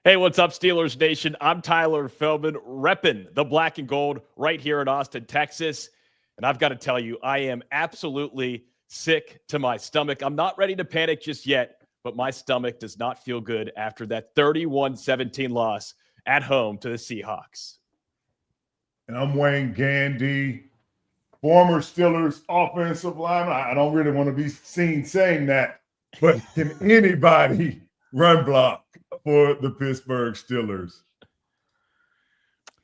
Hey, what's up, Steelers Nation? I'm Tyler Feldman, repping the black and gold right here in Austin, Texas. And I've got to tell you, I am absolutely sick to my stomach. I'm not ready to panic just yet, but my stomach does not feel good after that 31-17 loss at home to the Seahawks. And I'm Wayne Gandy, former Steelers offensive lineman. I don't really want to be seen saying that, but can anybody run block for the Pittsburgh Steelers?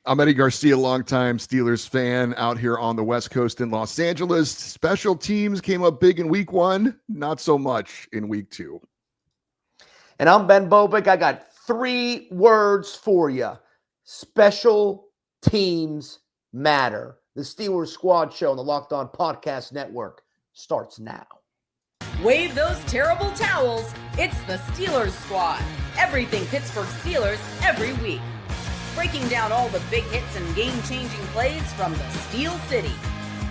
I'm Eddie Garcia, longtime Steelers fan out here on the West Coast in Los Angeles. Special teams came up big in week 1, not so much in week 2. And I'm Ben Bobick. I got 3 words for you. Special teams matter. The Steelers Squad Show on the Locked On Podcast Network starts now. Wave those terrible towels. It's the Steelers Squad. Everything Pittsburgh Steelers every week. Breaking down all the big hits and game-changing plays from the Steel City.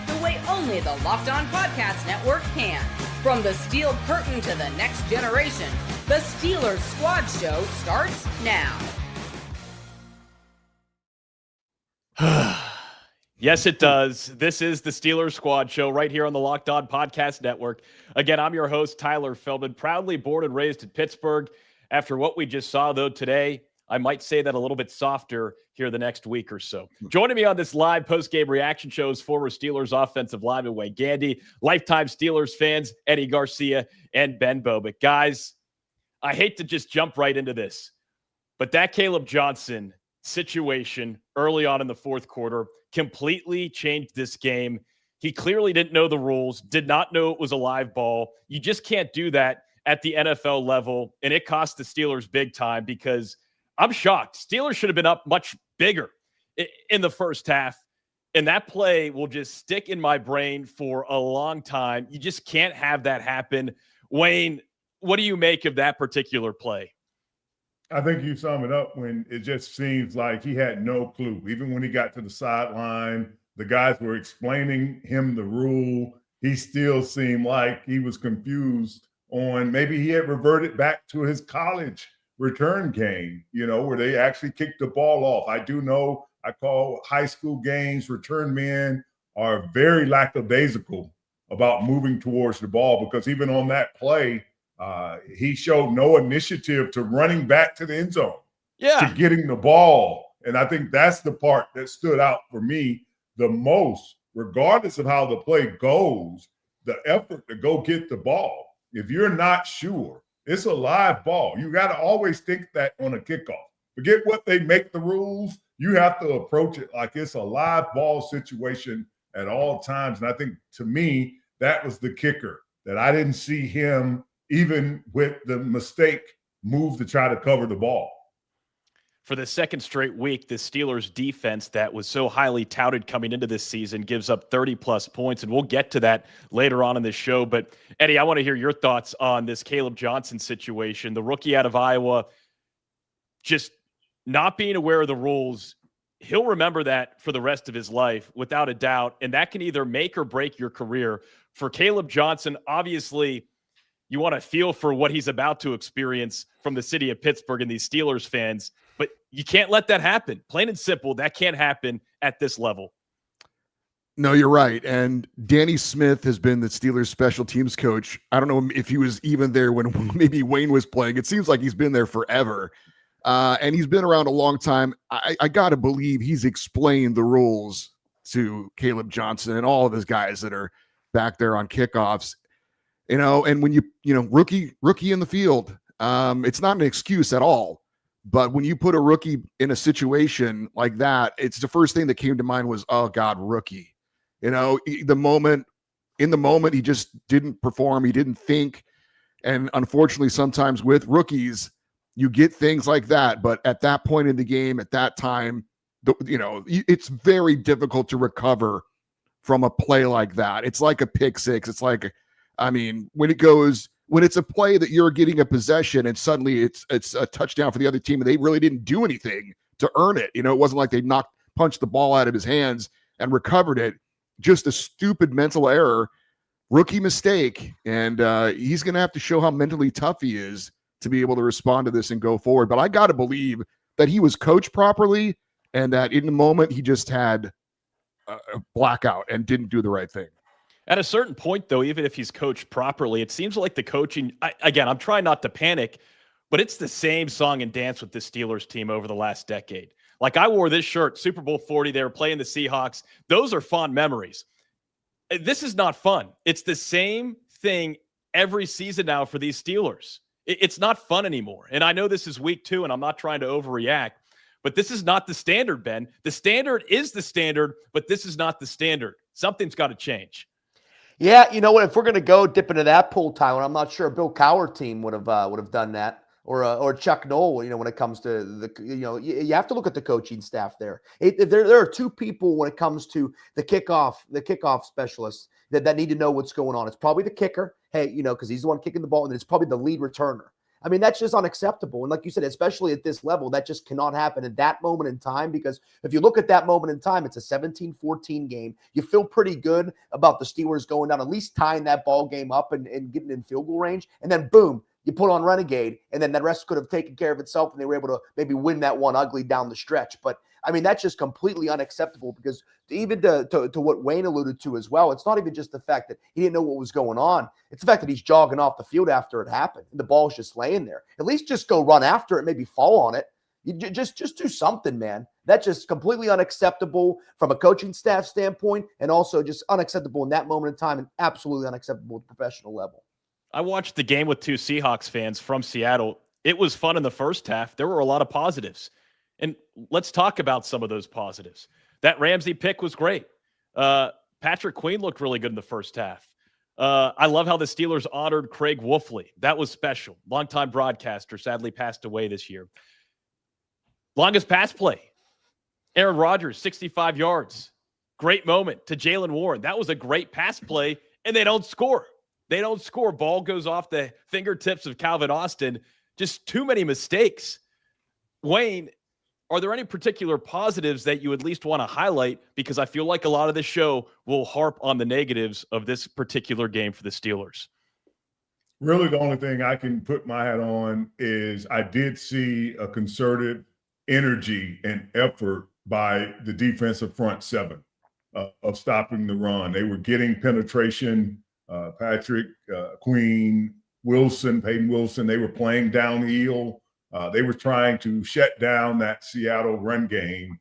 The way only the Locked On Podcast Network can. From the steel curtain to the next generation, the Steelers Squad Show starts now. Yes, it does. This is the Steelers Squad Show right here on the Locked On Podcast Network. Again, I'm your host, Tyler Feldman, proudly born and raised in Pittsburgh. After what we just saw, though, today, I might say that a little bit softer here the next week or so. Joining me on this live post-game reaction show is former Steelers offensive lineman Wayne Gandy, lifetime Steelers fans Eddie Garcia, and Ben Bobick. Guys, I hate to just jump right into this, but that Caleb Johnson situation early on in the fourth quarter completely changed this game. He clearly didn't know the rules, did not know it was a live ball. You just can't do that at the NFL level, and it cost the Steelers big time because I'm shocked. Steelers should have been up much bigger in the first half, and that play will just stick in my brain for a long time. You just can't have that happen. Wayne, what do you make of that particular play? I think you sum it up when it just seems like he had no clue. Even when he got to the sideline, the guys were explaining him the rule. He still seemed like he was confused on maybe he had reverted back to his college return game, where they actually kicked the ball off. I do know I call high school games, return men are very lackadaisical about moving towards the ball because even on that play, he showed no initiative to running back to the end zone, to getting the ball. And I think that's the part that stood out for me the most, regardless of how the play goes, the effort to go get the ball. If you're not sure, it's a live ball. You got to always think that on a kickoff. Forget what they make the rules. You have to approach it like it's a live ball situation at all times. And I think, to me, that was the kicker, that I didn't see him, even with the mistake, move to try to cover the ball. For the second straight week, the Steelers defense that was so highly touted coming into this season gives up 30-plus points, and we'll get to that later on in this show. But, Eddie, I want to hear your thoughts on this Caleb Johnson situation. The rookie out of Iowa, just not being aware of the rules, he'll remember that for the rest of his life, without a doubt, and that can either make or break your career. For Caleb Johnson, obviously, you want to feel for what he's about to experience from the city of Pittsburgh and these Steelers fans, but you can't let that happen. Plain and simple, that can't happen at this level. No, you're right. And Danny Smith has been the Steelers special teams coach. I don't know if he was even there when maybe Wayne was playing. It seems like he's been there forever. And he's been around a long time. I got to believe he's explained the rules to Caleb Johnson and all of his guys that are back there on kickoffs. And when rookie in the field, it's not an excuse at all. But when you put a rookie in a situation like that, it's the first thing that came to mind was, oh God, rookie. In the moment, he just didn't perform. He didn't think. And unfortunately, sometimes with rookies, you get things like that. But at that point in the game, at that time, it's very difficult to recover from a play like that. It's like a pick six. It's like, when it's a play that you're getting a possession and suddenly it's a touchdown for the other team and they really didn't do anything to earn it. It wasn't like they punched the ball out of his hands and recovered it. Just a stupid mental error, rookie mistake. And he's going to have to show how mentally tough he is to be able to respond to this and go forward. But I got to believe that he was coached properly and that in the moment he just had a blackout and didn't do the right thing. At a certain point, though, even if he's coached properly, it seems like the coaching, again, I'm trying not to panic, but it's the same song and dance with the Steelers team over the last decade. Like, I wore this shirt, Super Bowl 40, they were playing the Seahawks. Those are fond memories. This is not fun. It's the same thing every season now for these Steelers. It's not fun anymore. And I know this is week 2, and I'm not trying to overreact, but this is not the standard, Ben. The standard is the standard, but this is not the standard. Something's got to change. Yeah, you know what? If we're going to go dip into that pool, Tyler, I'm not sure Bill Cowher team would have done that, or Chuck Noll. You know, when it comes to you have to look at the coaching staff there. There are 2 people when it comes to the kickoff specialists that need to know what's going on. It's probably the kicker, because he's the one kicking the ball, and then it's probably the lead returner. I mean, that's just unacceptable. And like you said, especially at this level, that just cannot happen at that moment in time, because if you look at that moment in time, it's a 17-14 game. You feel pretty good about the Steelers going down, at least tying that ball game up and getting in field goal range. And then boom, you put on Renegade, and then the rest could have taken care of itself, and they were able to maybe win that one ugly down the stretch. But I mean, that's just completely unacceptable, because even to what Wayne alluded to as well, it's not even just the fact that he didn't know what was going on. It's the fact that he's jogging off the field after it happened, and the ball's just laying there. At least just go run after it, maybe fall on it. You just do something, man. That's just completely unacceptable from a coaching staff standpoint, and also just unacceptable in that moment in time, and absolutely unacceptable at the professional level. I watched the game with 2 Seahawks fans from Seattle. It was fun in the first half. There were a lot of positives. And let's talk about some of those positives. That Ramsey pick was great. Patrick Queen looked really good in the first half. I love how the Steelers honored Craig Wolfley. That was special. Longtime broadcaster, sadly passed away this year. Longest pass play. Aaron Rodgers, 65 yards. Great moment to Jalen Warren. That was a great pass play, and they don't score. They don't score. Ball goes off the fingertips of Calvin Austin. Just too many mistakes. Wayne, are there any particular positives that you at least want to highlight? Because I feel like a lot of this show will harp on the negatives of this particular game for the Steelers. Really, the only thing I can put my hat on is I did see a concerted energy and effort by the defensive front 7 of stopping the run. They were getting penetration. Patrick Queen, Peyton Wilson, they were playing downhill. They were trying to shut down that Seattle run game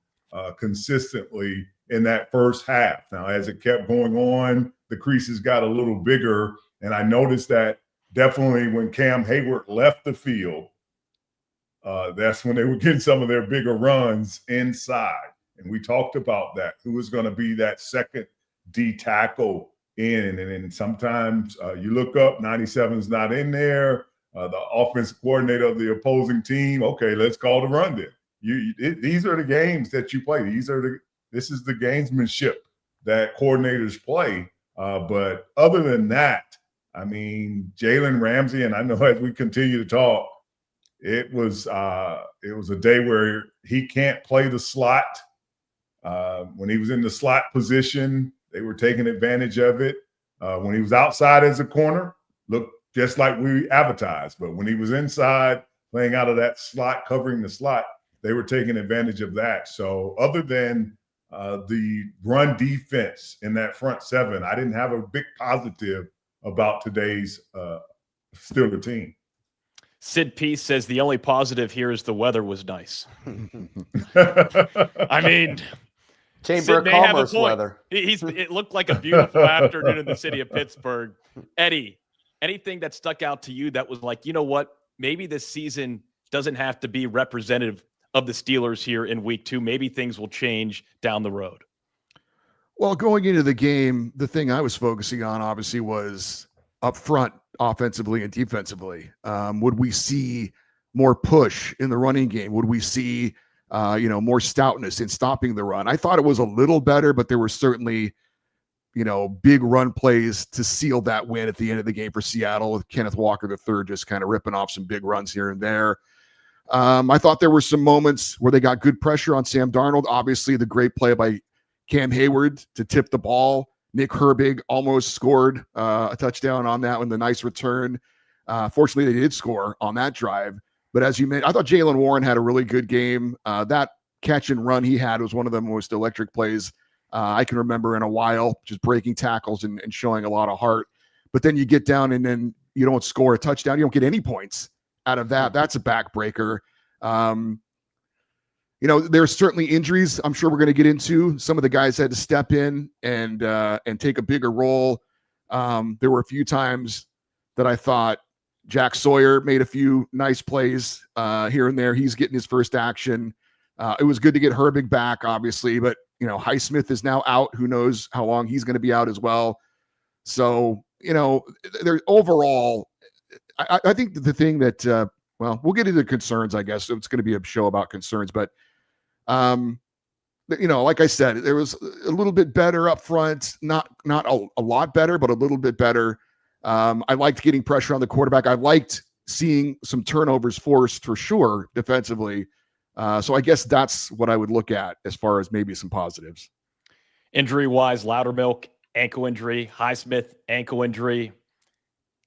consistently in that first half. Now, as it kept going on, the creases got a little bigger, and I noticed that definitely when Cam Hayward left the field, that's when they were getting some of their bigger runs inside. And we talked about that. Who was going to be that second D tackle in? And then sometimes you look up, 97's not in there. The offensive coordinator of the opposing team, okay, let's call the run then. These are the games that you play. This is the gamesmanship that coordinators play. But other than that, I mean, Jalen Ramsey, and I know as we continue to talk, it was a day where he can't play the slot. When he was in the slot position, they were taking advantage of it. When he was outside as a corner, looked just like we advertised. But when he was inside, playing out of that slot, covering the slot, they were taking advantage of that. So other than the run defense in that front 7, I didn't have a big positive about today's Steeler team. Sid Peace says the only positive here is the weather was nice. I mean, Chamber of Commerce weather. It looked like a beautiful afternoon in the city of Pittsburgh. Eddie, anything that stuck out to you that was like, you know what, maybe this season doesn't have to be representative of the Steelers here in week 2. Maybe things will change down the road. Well, going into the game, the thing I was focusing on obviously was up front, offensively and defensively. Would we see more push in the running game? Would we see more stoutness in stopping the run? I thought it was a little better, but there were certainly, big run plays to seal that win at the end of the game for Seattle, with Kenneth Walker III just kind of ripping off some big runs here and there. I thought there were some moments where they got good pressure on Sam Darnold. Obviously, the great play by Cam Hayward to tip the ball. Nick Herbig almost scored a touchdown on that one, the nice return. Fortunately, they did score on that drive. But as you mentioned, I thought Jaylen Warren had a really good game. That catch and run he had was one of the most electric plays I can remember in a while, just breaking tackles and showing a lot of heart. But then you get down and then you don't score a touchdown. You don't get any points out of that. That's a backbreaker. There's certainly injuries I'm sure we're going to get into. Some of the guys had to step in and take a bigger role. There were a few times that I thought Jack Sawyer made a few nice plays here and there. He's getting his first action. It was good to get Herbig back, obviously, but Highsmith is now out. Who knows how long he's going to be out as well. So, there's overall, I think the thing that, we'll get into concerns, I guess. So it's going to be a show about concerns, but, like I said, there was a little bit better up front, not a lot better, but a little bit better. I liked getting pressure on the quarterback. I liked seeing some turnovers forced for sure defensively. So I guess that's what I would look at as far as maybe some positives. Injury-wise, Loudermilk, ankle injury, Highsmith, ankle injury.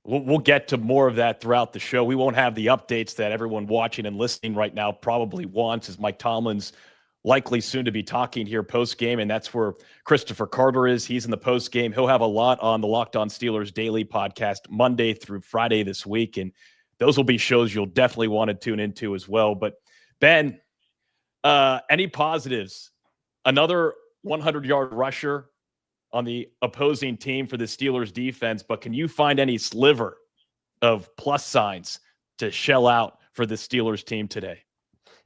We'll get to more of that throughout the show. We won't have the updates that everyone watching and listening right now probably wants, as Mike Tomlin's likely soon to be talking here post-game, and that's where Christopher Carter is. He's in the post-game. He'll have a lot on the Locked On Steelers Daily podcast Monday through Friday this week, and those will be shows you'll definitely want to tune into as well. But, Ben, any positives? Another 100-yard rusher on the opposing team for the Steelers defense, but can you find any sliver of plus signs to shell out for the Steelers team today?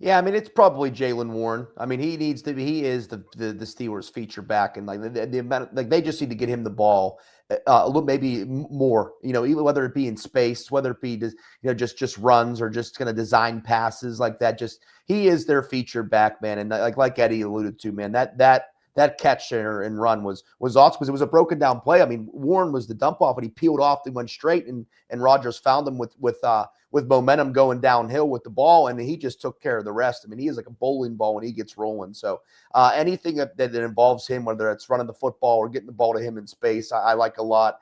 Yeah, I mean, it's probably Jaylen Warren. I mean, he is the Steelers feature back, and like the amount of, they just need to get him the ball a little, maybe more, even whether it be in space, whether it be just runs or just kind of design passes like that. Just, he is their feature back, man. And like Eddie alluded to, man, that catch and run was awesome because it was a broken down play. I mean, Warren was the dump off, and he peeled off and went straight, and Rodgers found him with momentum going downhill with the ball, and he just took care of the rest. I mean, he is like a bowling ball when he gets rolling. So anything that involves him, whether it's running the football or getting the ball to him in space, I like a lot.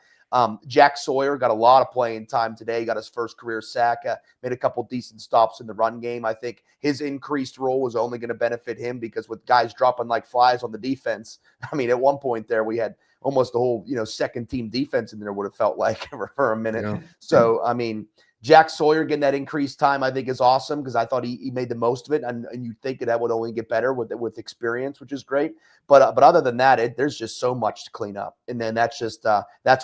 Jack Sawyer got a lot of playing time today. He got his first career sack, made a couple decent stops in the run game. I think his increased role was only going to benefit him because with guys dropping like flies on the defense, I mean, at one point there, we had almost the whole, second team defense in there, would have felt like for a minute. Yeah. So, I mean, Jack Sawyer getting that increased time, I think, is awesome because I thought he made the most of it, and you think that would only get better with experience, which is great. But other than that, there's just so much to clean up, and then that's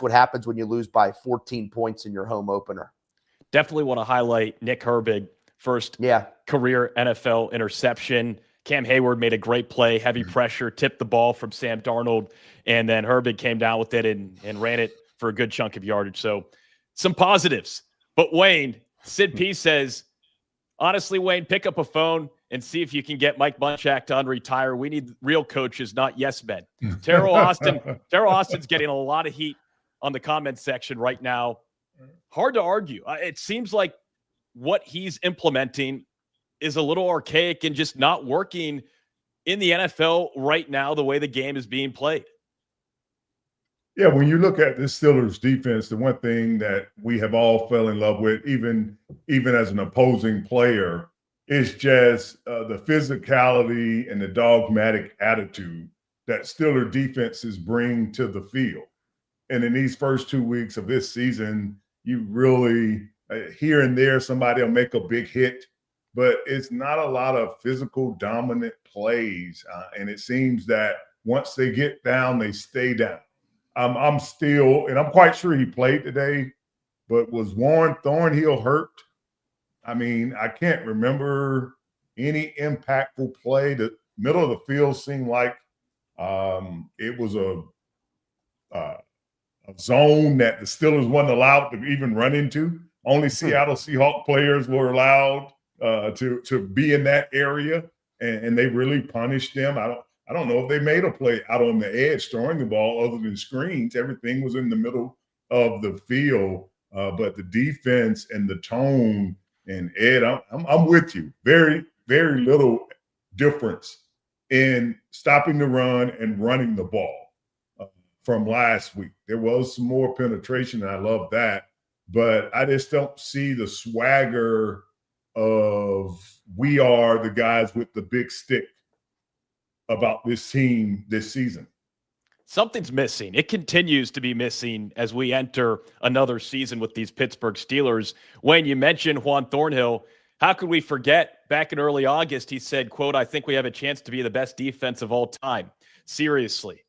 what happens when you lose by 14 points in your home opener. Definitely want to highlight Nick Herbig, first career NFL interception. Cam Hayward made a great play, heavy pressure, tipped the ball from Sam Darnold, and then Herbig came down with it and ran it for a good chunk of yardage. So some positives. But Wayne, Sid P says, honestly, Wayne, pick up a phone and see if you can get Mike Munchak to unretire. We need real coaches, not yes men. Terrell Austin's getting a lot of heat on the comment section right now. Hard to argue. It seems like what he's implementing is a little archaic and just not working in the NFL right now, the way the game is being played. Yeah, when you look at the Steelers defense, the one thing that we have all fell in love with, even as an opposing player, is just the physicality and the dogmatic attitude that Steeler defenses bring to the field. And in these first 2 weeks of this season, you really, here and there, somebody will make a big hit, but it's not a lot of physical dominant plays. And it seems that once they get down, they stay down. I'm still, and I'm quite sure he played today, but was Warren Thornhill hurt? I mean, I can't remember any impactful play. The middle of the field seemed like it was a zone that the Steelers wasn't allowed to even run into. Only Seattle Seahawks players were allowed to be in that area, and they really punished them. I don't know if they made a play out on the edge throwing the ball other than screens. Everything was in the middle of the field. But the defense and the tone, and Ed, I'm with you. Very, very little difference in stopping the run and running the ball from last week. There was some more penetration, and I love that. but I just don't see the swagger of we are the guys with the big stick about this team this season. Something's missing. It continues to be missing as we enter another season with these Pittsburgh Steelers. Wayne, you mentioned Juan Thornhill. How could we forget back in early August, he said, quote, "I think we have a chance to be the best defense of all time." Seriously.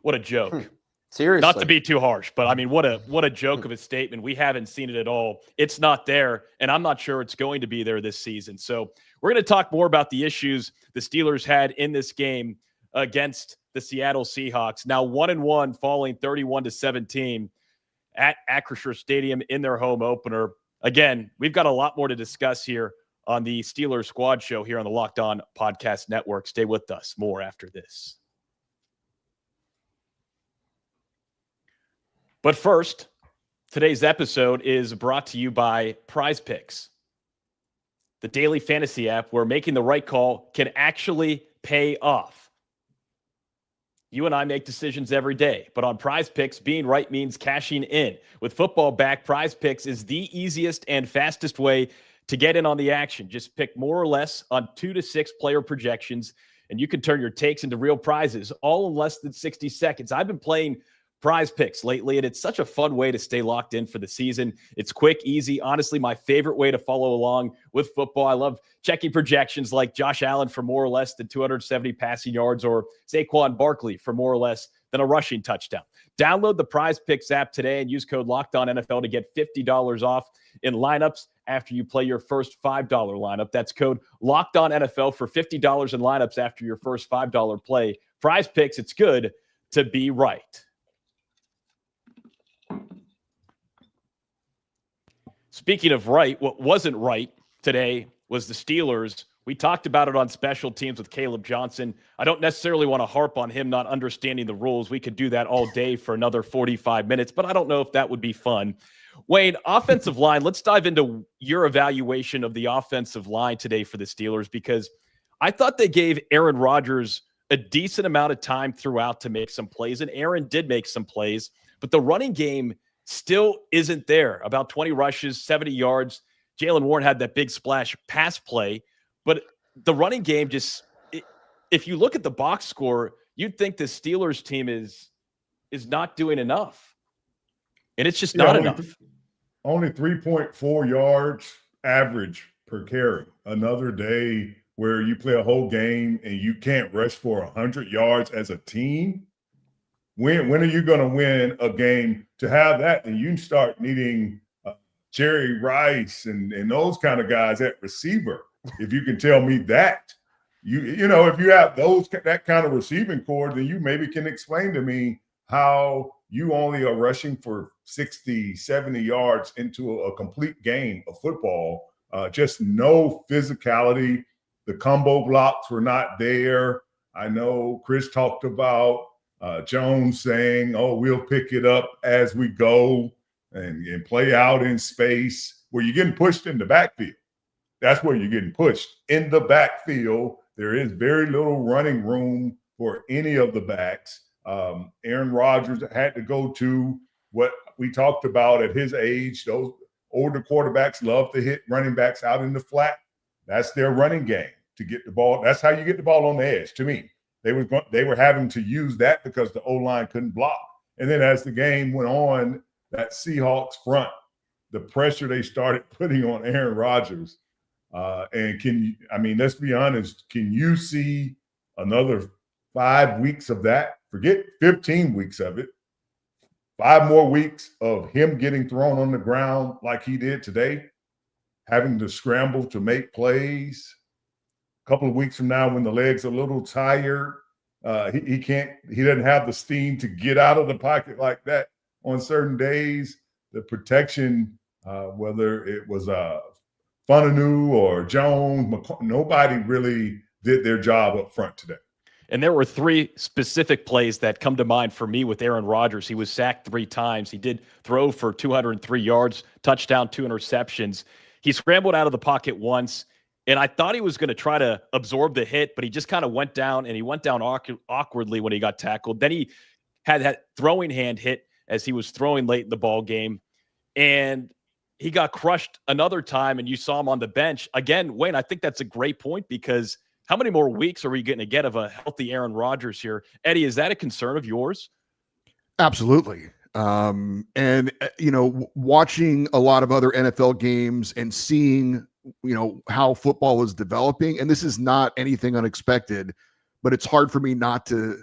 What a joke. Seriously. Not to be too harsh, but I mean, what a joke of a statement. We haven't seen it at all. It's not there, and I'm not sure it's going to be there this season. So we're going to talk more about the issues the Steelers had in this game against the Seattle Seahawks. Now 1-1, falling 31-17 at Acrisure Stadium in their home opener. Again, we've got a lot more to discuss here on the Steelers Squad Show here on the Locked On Podcast Network. Stay with us. More after this. But first, today's episode is brought to you by Prize Picks, the daily fantasy app where making the right call can actually pay off. You and I make decisions every day, but on Prize Picks, being right means cashing in. With football back, Prize Picks is the easiest and fastest way to get in on the action. Just pick more or less on 2 to 6 player projections, and you can turn your takes into real prizes, all in less than 60 seconds. I've been playing Prize Picks lately, and it's such a fun way to stay locked in for the season. It's quick, easy, honestly, my favorite way to follow along with football. I love checking projections like Josh Allen for more or less than 270 passing yards or Saquon Barkley for more or less than a rushing touchdown. Download the Prize Picks app today and use code LOCKEDONNFL to get $50 off in lineups after you play your first $5 lineup. That's code LOCKEDONNFL for $50 in lineups after your first $5 play. Prize Picks, it's good to be right. Speaking of right, what wasn't right today was the Steelers. We talked about it on special teams with Caleb Johnson. I don't necessarily want to harp on him not understanding the rules. We could do that all day for another 45 minutes, but I don't know if that would be fun. Wayne, offensive line, let's dive into your evaluation of the offensive line today for the Steelers, because I thought they gave Aaron Rodgers a decent amount of time throughout to make some plays, and Aaron did make some plays, but the running game still isn't there. About 20 rushes, 70 yards. Jaylen Warren had that big splash pass play, but the running game just, if you look at the box score, you'd think the Steelers team is not doing enough. And it's just not enough. Only 3.4 yards average per carry. Another day where you play a whole game and you can't rush for 100 yards as a team. When are you going to win a game to have that? And you start needing Jerry Rice and those kind of guys at receiver. If you can tell me that, you know, if you have that kind of receiving core, then you maybe can explain to me how you only are rushing for 60, 70 yards into a complete game of football. Just no physicality. The combo blocks were not there. I know Chris talked about Jones saying, "Oh, we'll pick it up as we go and play out in space," where you're getting pushed in the backfield. That's where you're getting pushed in the backfield. There is very little running room for any of the backs. Aaron Rodgers had to go to what we talked about at his age. Those older quarterbacks love to hit running backs out in the flat. That's their running game to get the ball. That's how you get the ball on the edge, to me. They were having to use that because the O-line couldn't block. And then as the game went on, that Seahawks front, the pressure they started putting on Aaron Rodgers. And let's be honest, can you see another 5 weeks of that? Forget 15 weeks of it. 5 more weeks of him getting thrown on the ground like he did today, having to scramble to make plays. Couple of weeks from now when the leg's a little tired, he doesn't have the steam to get out of the pocket like that on certain days. The protection, whether it was Funanu or Jones, nobody really did their job up front today. And there were 3 specific plays that come to mind for me with Aaron Rodgers. He was sacked 3 times. He did throw for 203 yards, touchdown, 2 interceptions. He scrambled out of the pocket once. And I thought he was going to try to absorb the hit, but he just kind of went down, and he went down awkwardly when he got tackled. Then he had that throwing hand hit as he was throwing late in the ball game. and he got crushed another time, and you saw him on the bench. Again, Wayne, I think that's a great point, because how many more weeks are we going to get of a healthy Aaron Rodgers here? Eddie, is that a concern of yours? Absolutely. And watching a lot of other NFL games and seeing, how football is developing, and this is not anything unexpected, but it's hard for me not to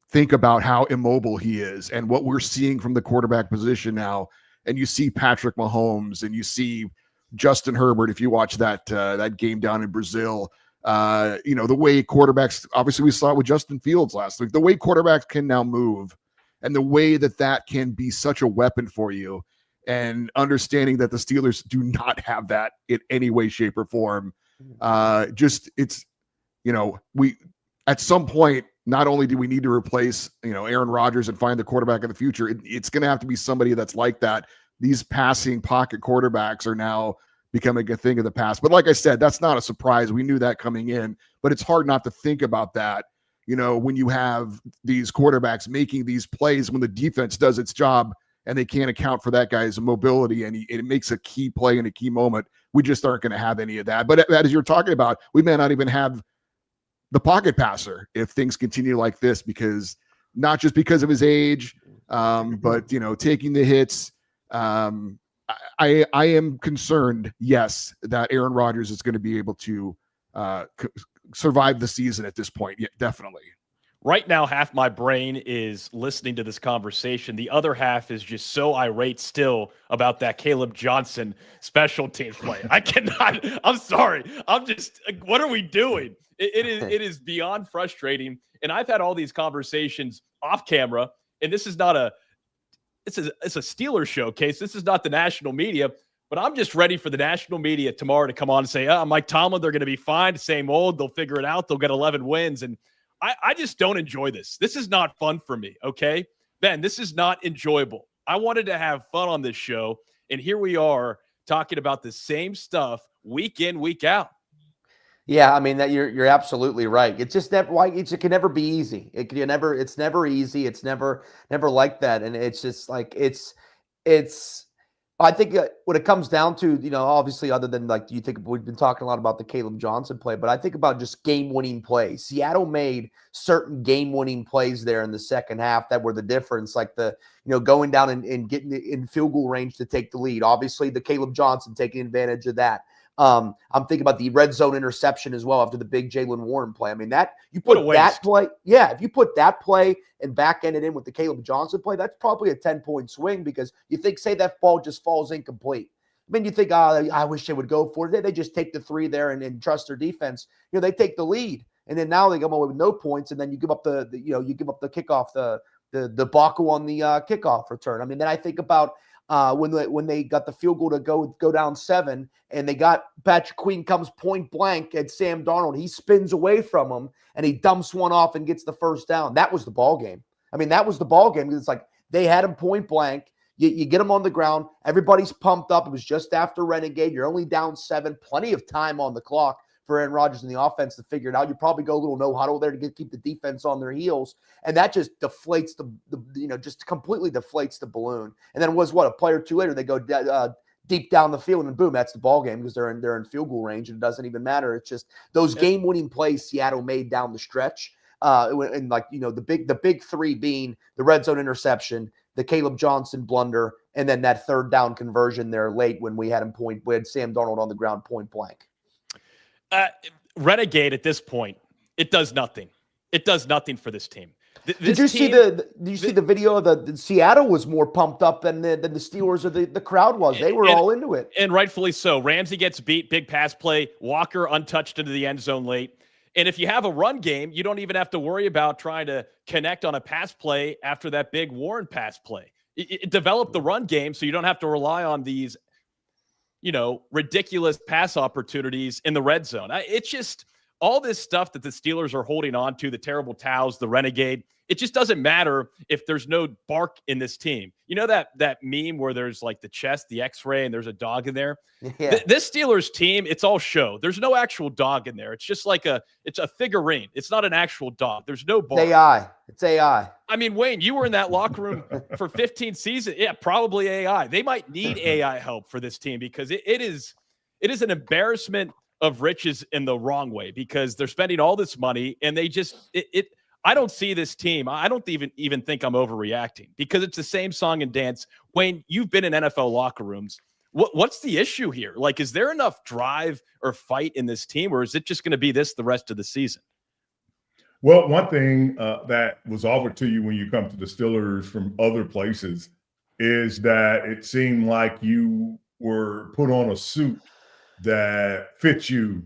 think about how immobile he is and what we're seeing from the quarterback position now. And you see Patrick Mahomes and you see Justin Herbert, if you watch that game down in Brazil, the way quarterbacks, obviously we saw it with Justin Fields last week, the way quarterbacks can now move, and the way that can be such a weapon for you, and understanding that the Steelers do not have that in any way, shape, or form. We at some point, not only do we need to replace, Aaron Rodgers and find the quarterback of the future, it's going to have to be somebody that's like that. These passing pocket quarterbacks are now becoming a thing of the past. But like I said, that's not a surprise. We knew that coming in, but it's hard not to think about that, when you have these quarterbacks making these plays when the defense does its job and they can't account for that guy's mobility, and it makes a key play in a key moment. We just aren't going to have any of that. But as you're talking about, we may not even have the pocket passer if things continue like this, because not just because of his age, but taking the hits. I am concerned, yes, that Aaron Rodgers is going to be able to survive the season at this point. Yeah, definitely. Right now, half my brain is listening to this conversation. The other half is just so irate still about that Caleb Johnson special teams play. I cannot. I'm sorry. I'm just. What are we doing? It is beyond frustrating. And I've had all these conversations off camera, and this is not a. It's a Steelers showcase. This is not the national media. But I'm just ready for the national media tomorrow to come on and say, Mike Tomlin, they're going to be fine. Same old. They'll figure it out. They'll get 11 wins. And I just don't enjoy this. This is not fun for me, okay? Ben, this is not enjoyable. I wanted to have fun on this show, and here we are talking about the same stuff week in, week out. Yeah, I mean, that you're absolutely right. It's just never it can never be easy. It's never easy. It's never like that. And it's just like I think what it comes down to, obviously, other than you think we've been talking a lot about the Caleb Johnson play, but I think about just game-winning plays. Seattle made certain game-winning plays there in the second half that were the difference, like going down and getting in field goal range to take the lead. Obviously, the Caleb Johnson taking advantage of that. I'm thinking about the red zone interception as well after the big Jaylen Warren play. I mean, that you put that play, if you put that play and back end it in with the Caleb Johnson play, that's probably a 10-point swing, because you think, say that ball just falls incomplete. I mean, you think, I wish they would go for it. They just take the three there and trust their defense. They take the lead, and then now they come away with no points, and then you give up the kickoff, the debacle on the kickoff return. I mean, then I think about when they got the field goal to go down 7, and they got Patrick Queen comes point blank at Sam Darnold. He spins away from him and he dumps one off and gets the first down. That was the ball game. I mean, that was the ball game. It's like they had him point blank. You get him on the ground. Everybody's pumped up. It was just after Renegade. You're only down 7. Plenty of time on the clock for Aaron Rodgers and the offense to figure it out. You probably go a little no huddle there to keep the defense on their heels, and that just deflates just completely deflates the balloon. And then it was a play or two later they go deep down the field, and boom, that's the ball game, because they're in field goal range, and it doesn't even matter. It's just those game-winning plays Seattle made down the stretch, and the big three being the red zone interception, the Caleb Johnson blunder, and then that third down conversion there late when we had Sam Darnold on the ground point blank. Renegade at this point, it does nothing. It does nothing for this team. Did you see the video of the Seattle was more pumped up than the Steelers or the crowd was? They were all into it. And rightfully so. Ramsey gets beat, big pass play, Walker untouched into the end zone late. And if you have a run game, you don't even have to worry about trying to connect on a pass play after that big Warren pass play. It developed the run game, so you don't have to rely on these, ridiculous pass opportunities in the red zone. It's just all this stuff that the Steelers are holding on to, the terrible towels, the renegade, it just doesn't matter if there's no bark in this team. You know that meme where there's like the chest, the x-ray, and there's a dog in there? Yeah. This Steelers team, it's all show. There's no actual dog in there. It's just like it's a figurine. It's not an actual dog. There's no bark. It's AI. It's AI. I mean, Wayne, you were in that locker room for 15 seasons. Yeah, probably AI. They might need AI help for this team because it is an embarrassment of riches in the wrong way because they're spending all this money and they just I don't see this team. I don't even think I'm overreacting because it's the same song and dance. Wayne, you've been in NFL locker rooms. What's the issue here? Like, is there enough drive or fight in this team, or is it just going to be this the rest of the season? Well, one thing that was offered to you when you come to the Steelers from other places is that it seemed like you were put on a suit that fits you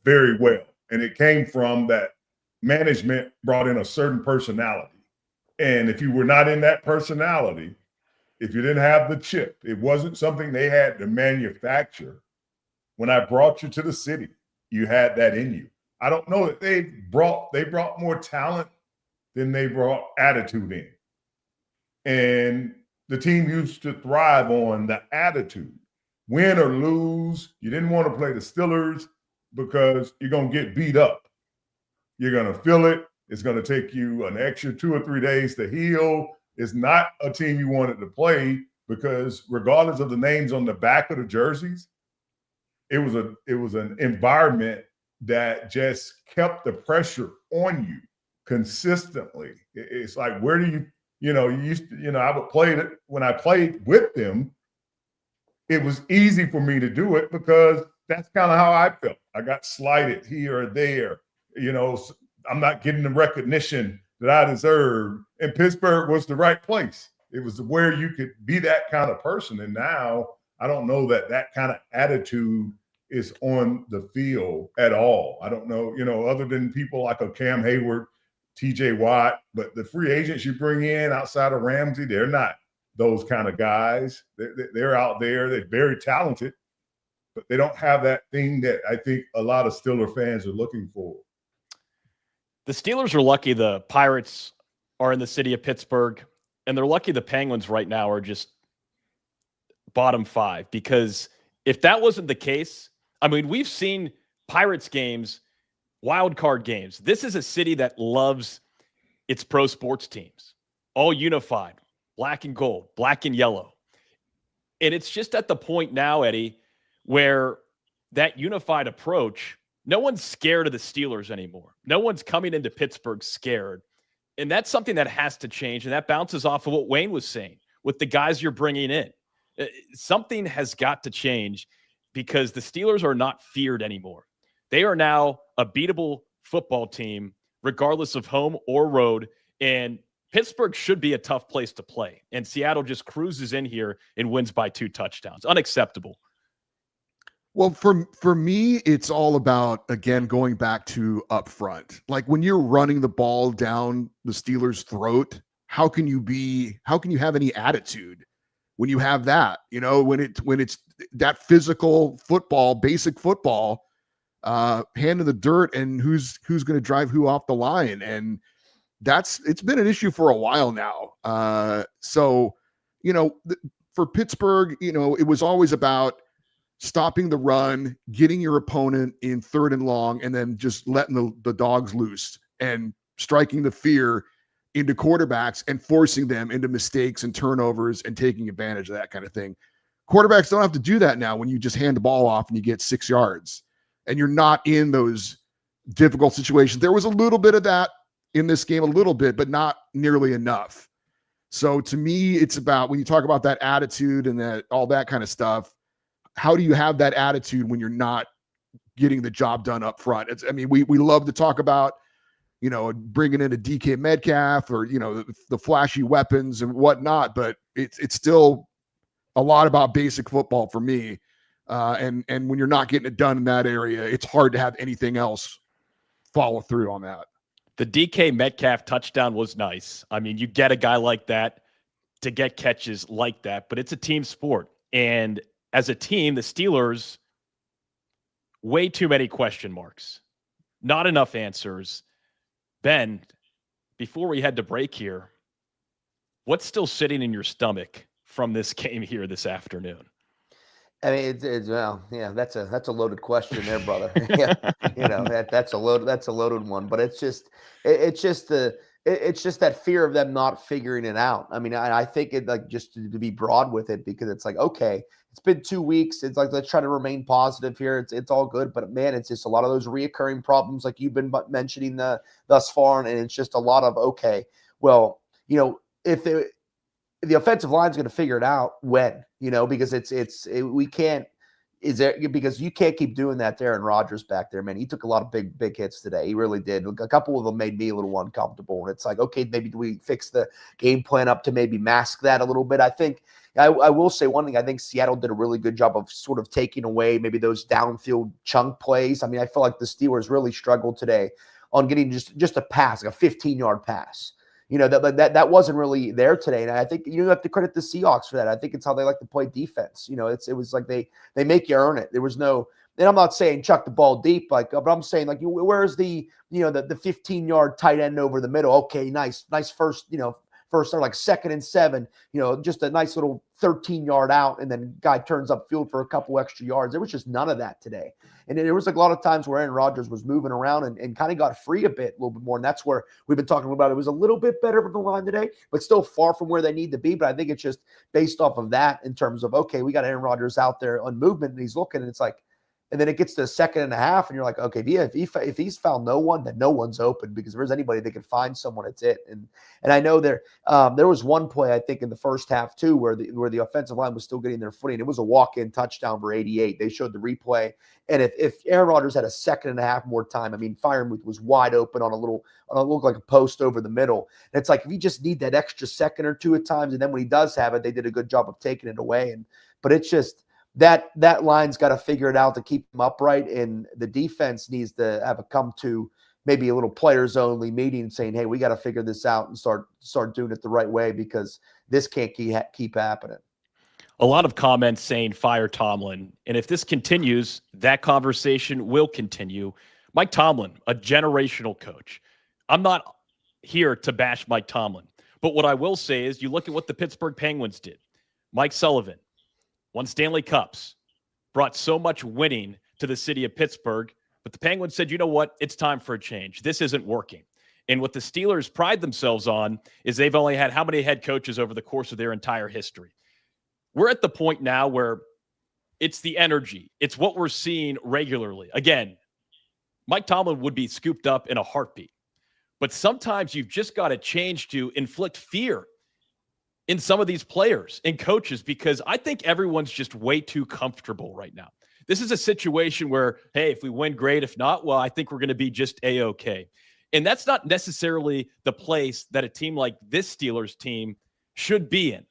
very well. And it came from that management brought in a certain personality. And if you were not in that personality, if you didn't have the chip, it wasn't something they had to manufacture. When I brought you to the city, you had that in you. I don't know that they brought more talent than they brought attitude in. And the team used to thrive on the attitude. Win or lose, you didn't want to play the Steelers because you're going to get beat up. You're going to feel it. It's going to take you an extra 2 or 3 days to heal. It's not a team you wanted to play because regardless of the names on the back of the jerseys, it was an environment that just kept the pressure on you consistently. It's like, where do I would play it when I played with them. It was easy for me to do it because that's kind of how I felt. I got slighted here or there. I'm not getting the recognition that I deserved. And Pittsburgh was the right place. It was where you could be that kind of person. And now I don't know that kind of attitude is on the field at all. I don't know, other than people like a Cam Hayward, TJ Watt, but the free agents you bring in outside of Ramsey, they're not those kind of guys. They're out there. They're very talented, but they don't have that thing that I think a lot of Steeler fans are looking for. The Steelers are lucky the Pirates are in the city of Pittsburgh, and they're lucky the Penguins right now are just bottom 5, because if that wasn't the case, I mean, we've seen Pirates games, wild card games. This is a city that loves its pro sports teams, all unified, black and gold, black and yellow. And it's just at the point now, Eddie, where that unified approach, no one's scared of the Steelers anymore. No one's coming into Pittsburgh scared. And that's something that has to change. And that bounces off of what Wayne was saying with the guys you're bringing in. Something has got to change because the Steelers are not feared anymore. They are now a beatable football team, regardless of home or road. And Pittsburgh should be a tough place to play. And Seattle just cruises in here and wins by 2 touchdowns. Unacceptable. Well, for me, it's all about, again, going back to up front. Like when you're running the ball down the Steelers' throat, how can you have any attitude when you have that? When it's that physical football, basic football, hand in the dirt, and who's going to drive who off the line. And it's been an issue for a while now. For Pittsburgh, it was always about stopping the run, getting your opponent in 3rd and long, and then just letting the dogs loose and striking the fear into quarterbacks and forcing them into mistakes and turnovers and taking advantage of that kind of thing. Quarterbacks don't have to do that now when you just hand the ball off and you get 6 yards and you're not in those difficult situations. There was a little bit of that in this game, a little bit, but not nearly enough. So to me, it's about, when you talk about that attitude and that all that kind of stuff, how do you have that attitude when you're not getting the job done up front? We love to talk about, bringing in a DK Metcalf or, the flashy weapons and whatnot, but it's still a lot about basic football for me. And when you're not getting it done in that area, it's hard to have anything else follow through on that. The DK Metcalf touchdown was nice. I mean, you get a guy like that to get catches like that, but it's a team sport. And as a team, the Steelers, way too many question marks. Not enough answers. Ben, before we had to break here, what's still sitting in your stomach from this game here this afternoon? I mean, well, yeah, that's a loaded question there, brother. Yeah, that's a loaded one. But it's just that fear of them not figuring it out. I mean, I think it, like, just to be broad with it, because it's like, okay, it's been 2 weeks. It's like, let's try to remain positive here. It's all good, but man, it's just a lot of those reoccurring problems like you've been mentioning thus far, and it's just a lot of, okay, well, if the offensive line is going to figure it out when, because we can't. Is there, because you can't keep doing that to Aaron Rodgers back there, man. He took a lot of big hits today. He really did. A couple of them made me a little uncomfortable. And it's like, okay, maybe do we fix the game plan up to maybe mask that a little bit? I think I will say one thing. I think Seattle did a really good job of sort of taking away maybe those downfield chunk plays. I mean, I feel like the Steelers really struggled today on getting just a pass, like a 15-yard pass. That wasn't really there today. And I think you have to credit the Seahawks for that. I think it's how they like to play defense. It was like they make you earn it. There was no, and I'm not saying chuck the ball deep, but I'm saying, like, where's the 15-yard tight end over the middle? Okay, nice first, first or like 2nd and 7, just a nice little 13-yard out, and then guy turns up field for a couple extra yards. There was just none of that today. And there was a lot of times where Aaron Rodgers was moving around and kind of got free a little bit more. And that's where we've been talking about. It was a little bit better from the line today, but still far from where they need to be. But I think it's just based off of that in terms of, okay, we got Aaron Rodgers out there on movement, and he's looking, and it's like, and then it gets to the 2nd and a half, and you're like, okay, if he's found no one, then no one's open, because if there's anybody that can find someone, it's it. And I know there was one play, I think, in the first half too, where the offensive line was still getting their footing. It was a walk-in touchdown for 88. They showed the replay, and if Aaron Rodgers had a 2nd and a half more time, I mean, Freiermuth was wide open on a look like a post over the middle. And it's like, if you just need that extra second or two at times, and then when he does have it, they did a good job of taking it away. But it's just, that line's got to figure it out to keep them upright, and the defense needs to have come to maybe a little players only meeting saying, hey, we got to figure this out and start doing it the right way, because this can't keep happening. A lot of comments saying fire Tomlin, and if this continues, that conversation will continue. Mike Tomlin, a generational coach. I'm not here to bash Mike Tomlin, but what I will say is, you look at what the Pittsburgh Penguins did. Mike Sullivan won Stanley Cups, brought so much winning to the city of Pittsburgh, but the Penguins said, you know what? It's time for a change. This isn't working. And what the Steelers pride themselves on is they've only had how many head coaches over the course of their entire history? We're at the point now where it's the energy. It's what we're seeing regularly. Again, Mike Tomlin would be scooped up in a heartbeat. But sometimes you've just got to change to inflict fear in some of these players and coaches, because I think everyone's just way too comfortable right now. This is a situation where, hey, if we win, great. If not, well, I think we're going to be just A-okay. And that's not necessarily the place that a team like this Steelers team should be in.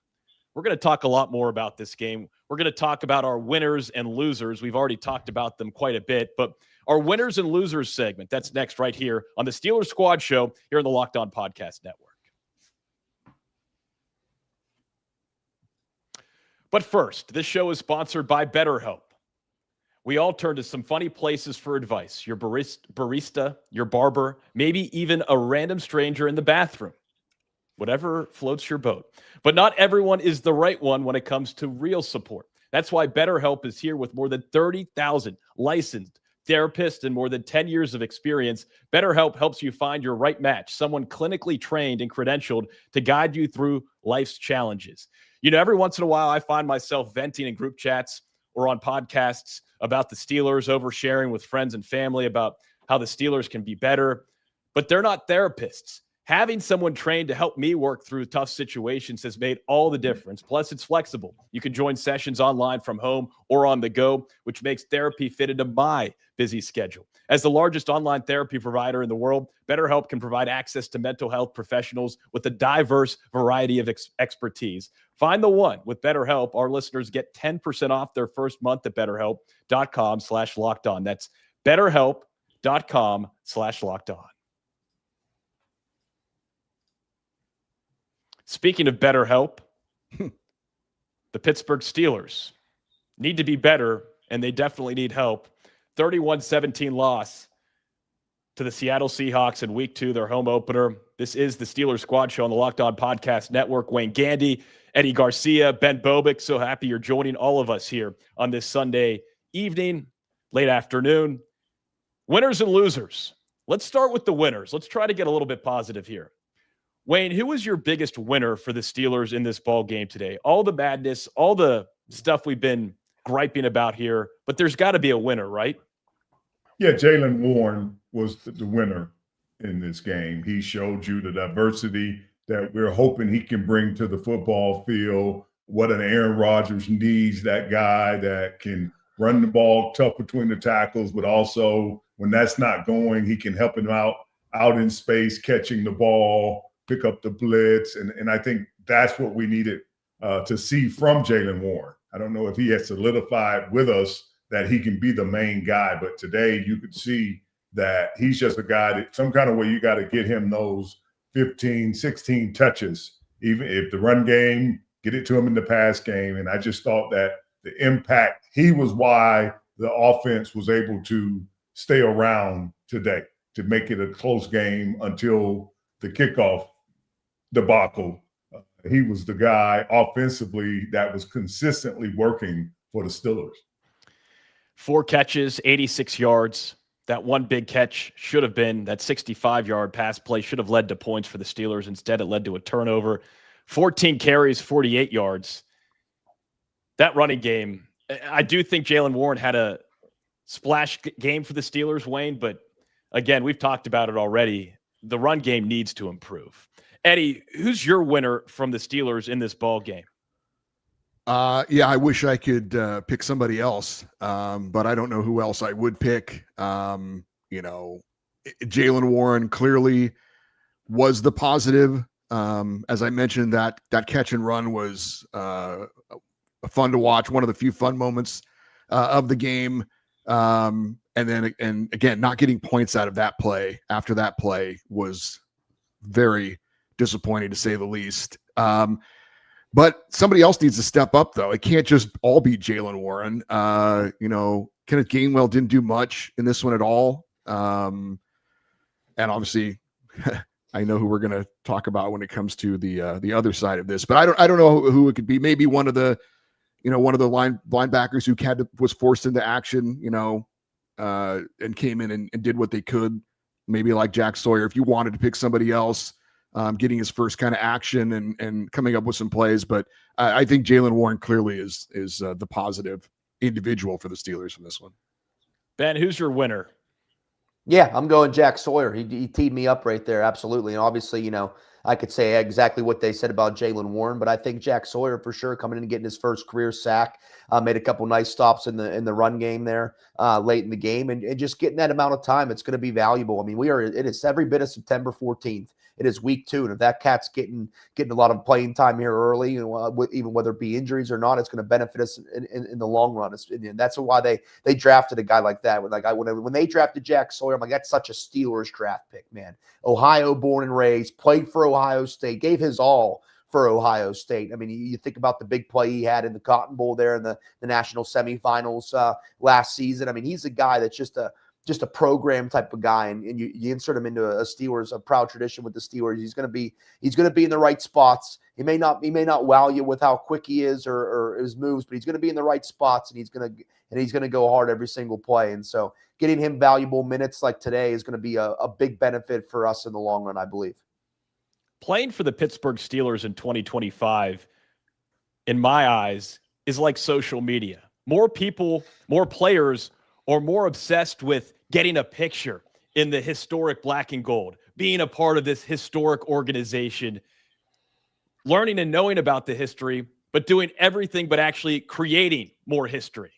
We're going to talk a lot more about this game. We're going to talk about our winners and losers. We've already talked about them quite a bit, but our winners and losers segment, that's next right here on the Steelers Squad Show here on the Locked On Podcast Network. But first, this show is sponsored by BetterHelp. We all turn to some funny places for advice. Your barista, your barber, maybe even a random stranger in the bathroom. Whatever floats your boat. But not everyone is the right one when it comes to real support. That's why BetterHelp is here with more than 30,000 licensed therapists and more than 10 years of experience. BetterHelp helps you find your right match, someone clinically trained and credentialed to guide you through life's challenges. Every once in a while, I find myself venting in group chats or on podcasts about the Steelers, oversharing with friends and family about how the Steelers can be better, but they're not therapists. Having someone trained to help me work through tough situations has made all the difference. Plus, it's flexible. You can join sessions online from home or on the go, which makes therapy fit into my busy schedule. As the largest online therapy provider in the world, BetterHelp can provide access to mental health professionals with a diverse variety of expertise. Find the one with BetterHelp. Our listeners get 10% off their first month at BetterHelp.com/lockedon. That's BetterHelp.com/lockedon. Speaking of BetterHelp, the Pittsburgh Steelers need to be better, and they definitely need help. 31-17 loss to the Seattle Seahawks in Week 2, their home opener. This is the Steelers Squad Show on the Locked On Podcast Network. Wayne Gandy, Eddie Garcia, Ben Bobick. So happy you're joining all of us here on this Sunday evening, late afternoon. Winners and losers. Let's start with the winners. Let's try to get a little bit positive here. Wayne, who was your biggest winner for the Steelers in this ball game today? All the madness, all the stuff we've been griping about here, but there's got to be a winner, right? Yeah, Jaylen Warren was the winner in this game. He showed you the diversity that we're hoping he can bring to the football field. What an Aaron Rodgers needs, that guy that can run the ball tough between the tackles, but also when that's not going, he can help him out in space, catching the ball, pick up the blitz. And I think that's what we needed to see from Jaylen Warren. I don't know if he has solidified with us that he can be the main guy, but today you could see that he's just a guy that some kind of way you got to get him those 15, 16 touches, even if the run game, get it to him in the pass game. And I just thought that the impact, he was why the offense was able to stay around today, to make it a close game until the kickoff debacle. He was the guy offensively that was consistently working for the Steelers. 4 catches, 86 yards. That one big catch should have been that 65-yard pass play, should have led to points for the Steelers. Instead, it led to a turnover. 14 carries, 48 yards. That running game, I do think Jaylen Warren had a splash game for the Steelers, Wayne, but again, we've talked about it already. The run game needs to improve. Eddie, who's your winner from the Steelers in this ball game? Yeah, I wish I could pick somebody else, but I don't know who else I would pick. Jaylen Warren clearly was the positive. As I mentioned, that catch and run was fun to watch, one of the few fun moments of the game. And again, not getting points out of that play after that play was very disappointing, to say the least. But somebody else needs to step up, though. It can't just all be Jaylen Warren. Kenneth Gainwell didn't do much in this one at all. And obviously, I know who we're going to talk about when it comes to the other side of this. But I don't know who it could be. Maybe one of the linebackers who was forced into action, and came in and did what they could. Maybe like Jack Sawyer. If you wanted to pick somebody else, getting his first kind of action and coming up with some plays. But I think Jaylen Warren clearly is the positive individual for the Steelers from this one. Ben, who's your winner? Yeah, I'm going Jack Sawyer. He teed me up right there, absolutely. And obviously, I could say exactly what they said about Jaylen Warren, but I think Jack Sawyer for sure coming in and getting his first career sack, made a couple nice stops in the run game there late in the game, and just getting that amount of time, it's going to be valuable. I mean, it is every bit of September 14th. It is week 2, and if that cat's getting a lot of playing time here early, even whether it be injuries or not, it's going to benefit us in the long run. And that's why they drafted a guy like that. When they drafted Jack Sawyer, I'm like, that's such a Steelers draft pick, man. Ohio born and raised, played for Ohio State, gave his all for Ohio State. I mean, you think about the big play he had in the Cotton Bowl there in the national semifinals last season. I mean, he's a guy that's just a program type of guy, and you insert him into a proud tradition with the Steelers. He's going to be in the right spots. He may not wow you with how quick he is or his moves, but he's going to be in the right spots, and he's going to go hard every single play. And so getting him valuable minutes like today is going to be a big benefit for us in the long run, I believe. Playing for the Pittsburgh Steelers in 2025, in my eyes, is like social media. More people, more players are more obsessed with getting a picture in the historic black and gold, being a part of this historic organization, learning and knowing about the history, but doing everything but actually creating more history.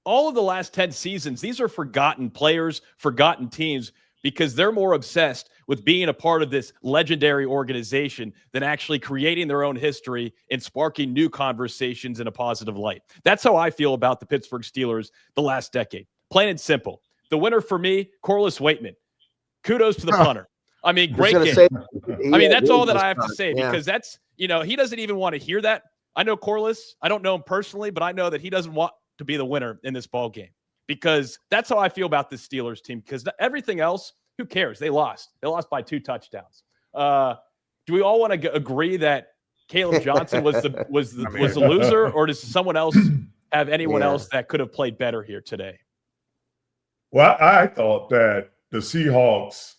All of the last 10 seasons, these are forgotten players, forgotten teams, because they're more obsessed with being a part of this legendary organization than actually creating their own history and sparking new conversations in a positive light. That's how I feel about the Pittsburgh Steelers the last decade. Plain and simple. The winner for me, Corliss Waitman. Kudos to the punter. I mean, great game. That's all that I have to say, because that's, he doesn't even want to hear that. I know Corliss. I don't know him personally, but I know that he doesn't want to be the winner in this ball game, because that's how I feel about this Steelers team, because everything else Who cares? They lost. They lost by 2 touchdowns. Do we all want to agree that Caleb Johnson was the loser, or does someone else have anyone else that could have played better here today? Well, I thought that the Seahawks,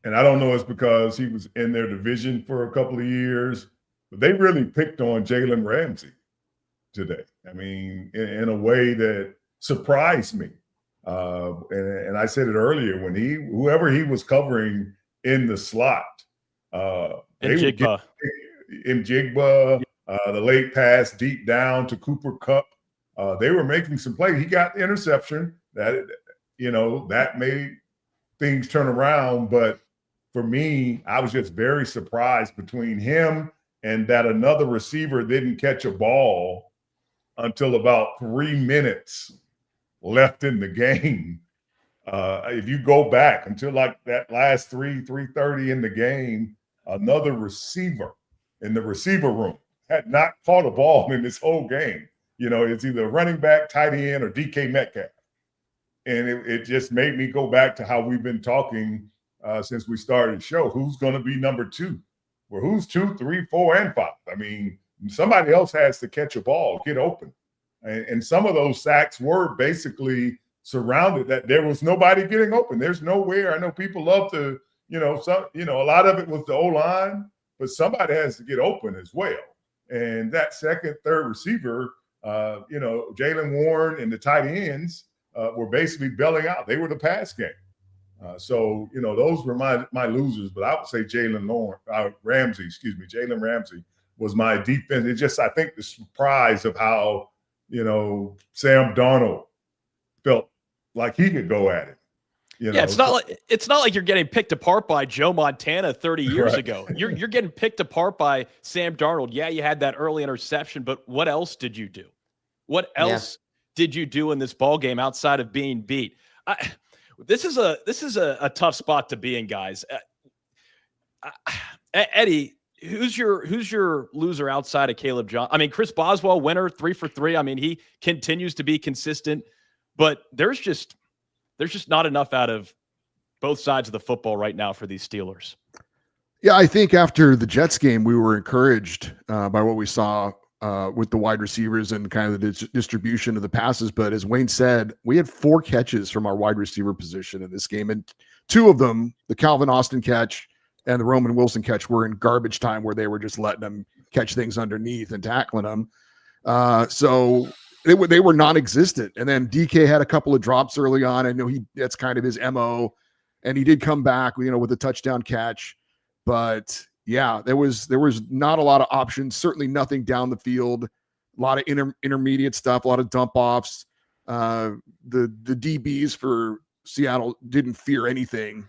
and I don't know, it's because he was in their division for a couple of years, but they really picked on Jalen Ramsey today. I mean, in a way that surprised me. And I said it earlier, when whoever he was covering in the slot, Njigba, the late pass deep down to Cooper Kupp, they were making some plays. He got the interception that made things turn around. But for me, I was just very surprised between him and that another receiver didn't catch a ball until about 3 minutes left in the game. If you go back until like that last 3:30 in the game, another receiver in the receiver room had not caught a ball in this whole game. It's either running back, tight end, or DK Metcalf. And it just made me go back to how we've been talking since we started the show. Who's going to be number 2? Well, who's 2, 3, 4, and 5? I mean, somebody else has to catch a ball, get open. And some of those sacks were basically surrounded that there was nobody getting open. There's nowhere. I know people love to, a lot of it was the O-line, but somebody has to get open as well. And that second, third receiver, Jalen Warren and the tight ends were basically bailing out. They were the pass game. So those were my losers, but I would say Jalen Ramsey was my defense. I think the surprise of how, Sam Darnold felt like he could go at it. It's not like you're getting picked apart by Joe Montana 30 years ago. You're getting picked apart by Sam Darnold. Yeah, you had that early interception, but what else did you do? What else did you do in this ball game outside of being beat? This is a tough spot to be in, guys. Eddie, who's your loser outside of Caleb Johnson? I mean, Chris Boswell, winner, 3 for 3. I mean, he continues to be consistent, but there's just not enough out of both sides of the football right now for these Steelers. Yeah, I think after the Jets game, we were encouraged by what we saw with the wide receivers and kind of the distribution of the passes. But as Wayne said, we had 4 catches from our wide receiver position in this game. And 2 of them, the Calvin Austin catch and the Roman Wilson catch, were in garbage time where they were just letting them catch things underneath and tackling them. So they were non-existent. And then DK had a couple of drops early on. I know that's kind of his MO. And he did come back, with a touchdown catch. But yeah, there was not a lot of options, certainly nothing down the field, a lot of intermediate stuff, a lot of dump offs. The DBs for Seattle didn't fear anything,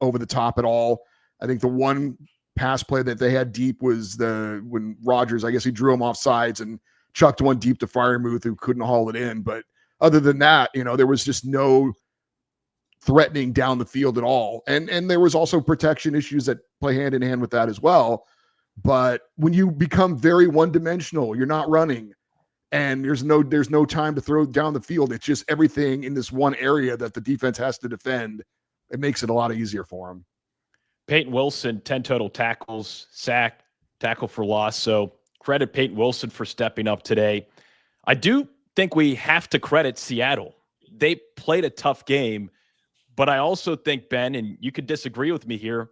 over the top at all. I think the one pass play that they had deep was when Rodgers, I guess he drew him off sides and chucked one deep to Freiermuth, who couldn't haul it in. But other than that, there was just no threatening down the field at all. And there was also protection issues that play hand in hand with that as well. But when you become very one-dimensional, you're not running, and there's no time to throw down the field. It's just everything in this one area that the defense has to defend. It makes it a lot easier for them. Peyton Wilson, 10 total tackles, sack, tackle for loss. So credit Peyton Wilson for stepping up today. I do think we have to credit Seattle. They played a tough game, but I also think, Ben, and you could disagree with me here,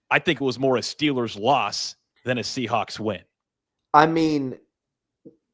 I think it was more a Steelers loss than a Seahawks win. I mean,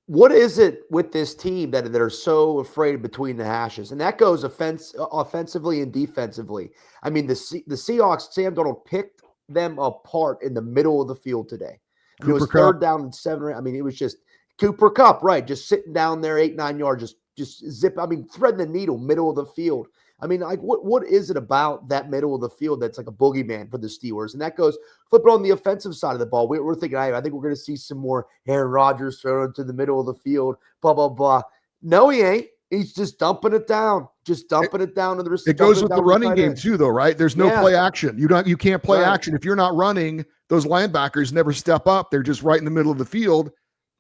what is it with this team that they're so afraid between the hashes? And that goes offensively and defensively. I mean, the Seahawks, Sam Darnold picked them apart in the middle of the field today. It was third down and 7. I mean, it was just Cooper Kupp, right? Just sitting down there 8-9 yards, just zip. I mean, threading the needle, middle of the field. I mean, like, what is it about that middle of the field that's like a boogeyman for the Steelers? And that goes, flip it on the offensive side of the ball. We're thinking, I think we're going to see some more Aaron Rodgers thrown into the middle of the field, blah, blah, blah. No, he ain't. He's just dumping it down. Just dumping it down to the receiver. It goes with the running game too, though, right? There's no play action. You can't play action. If you're not running, those linebackers never step up. They're just right in the middle of the field.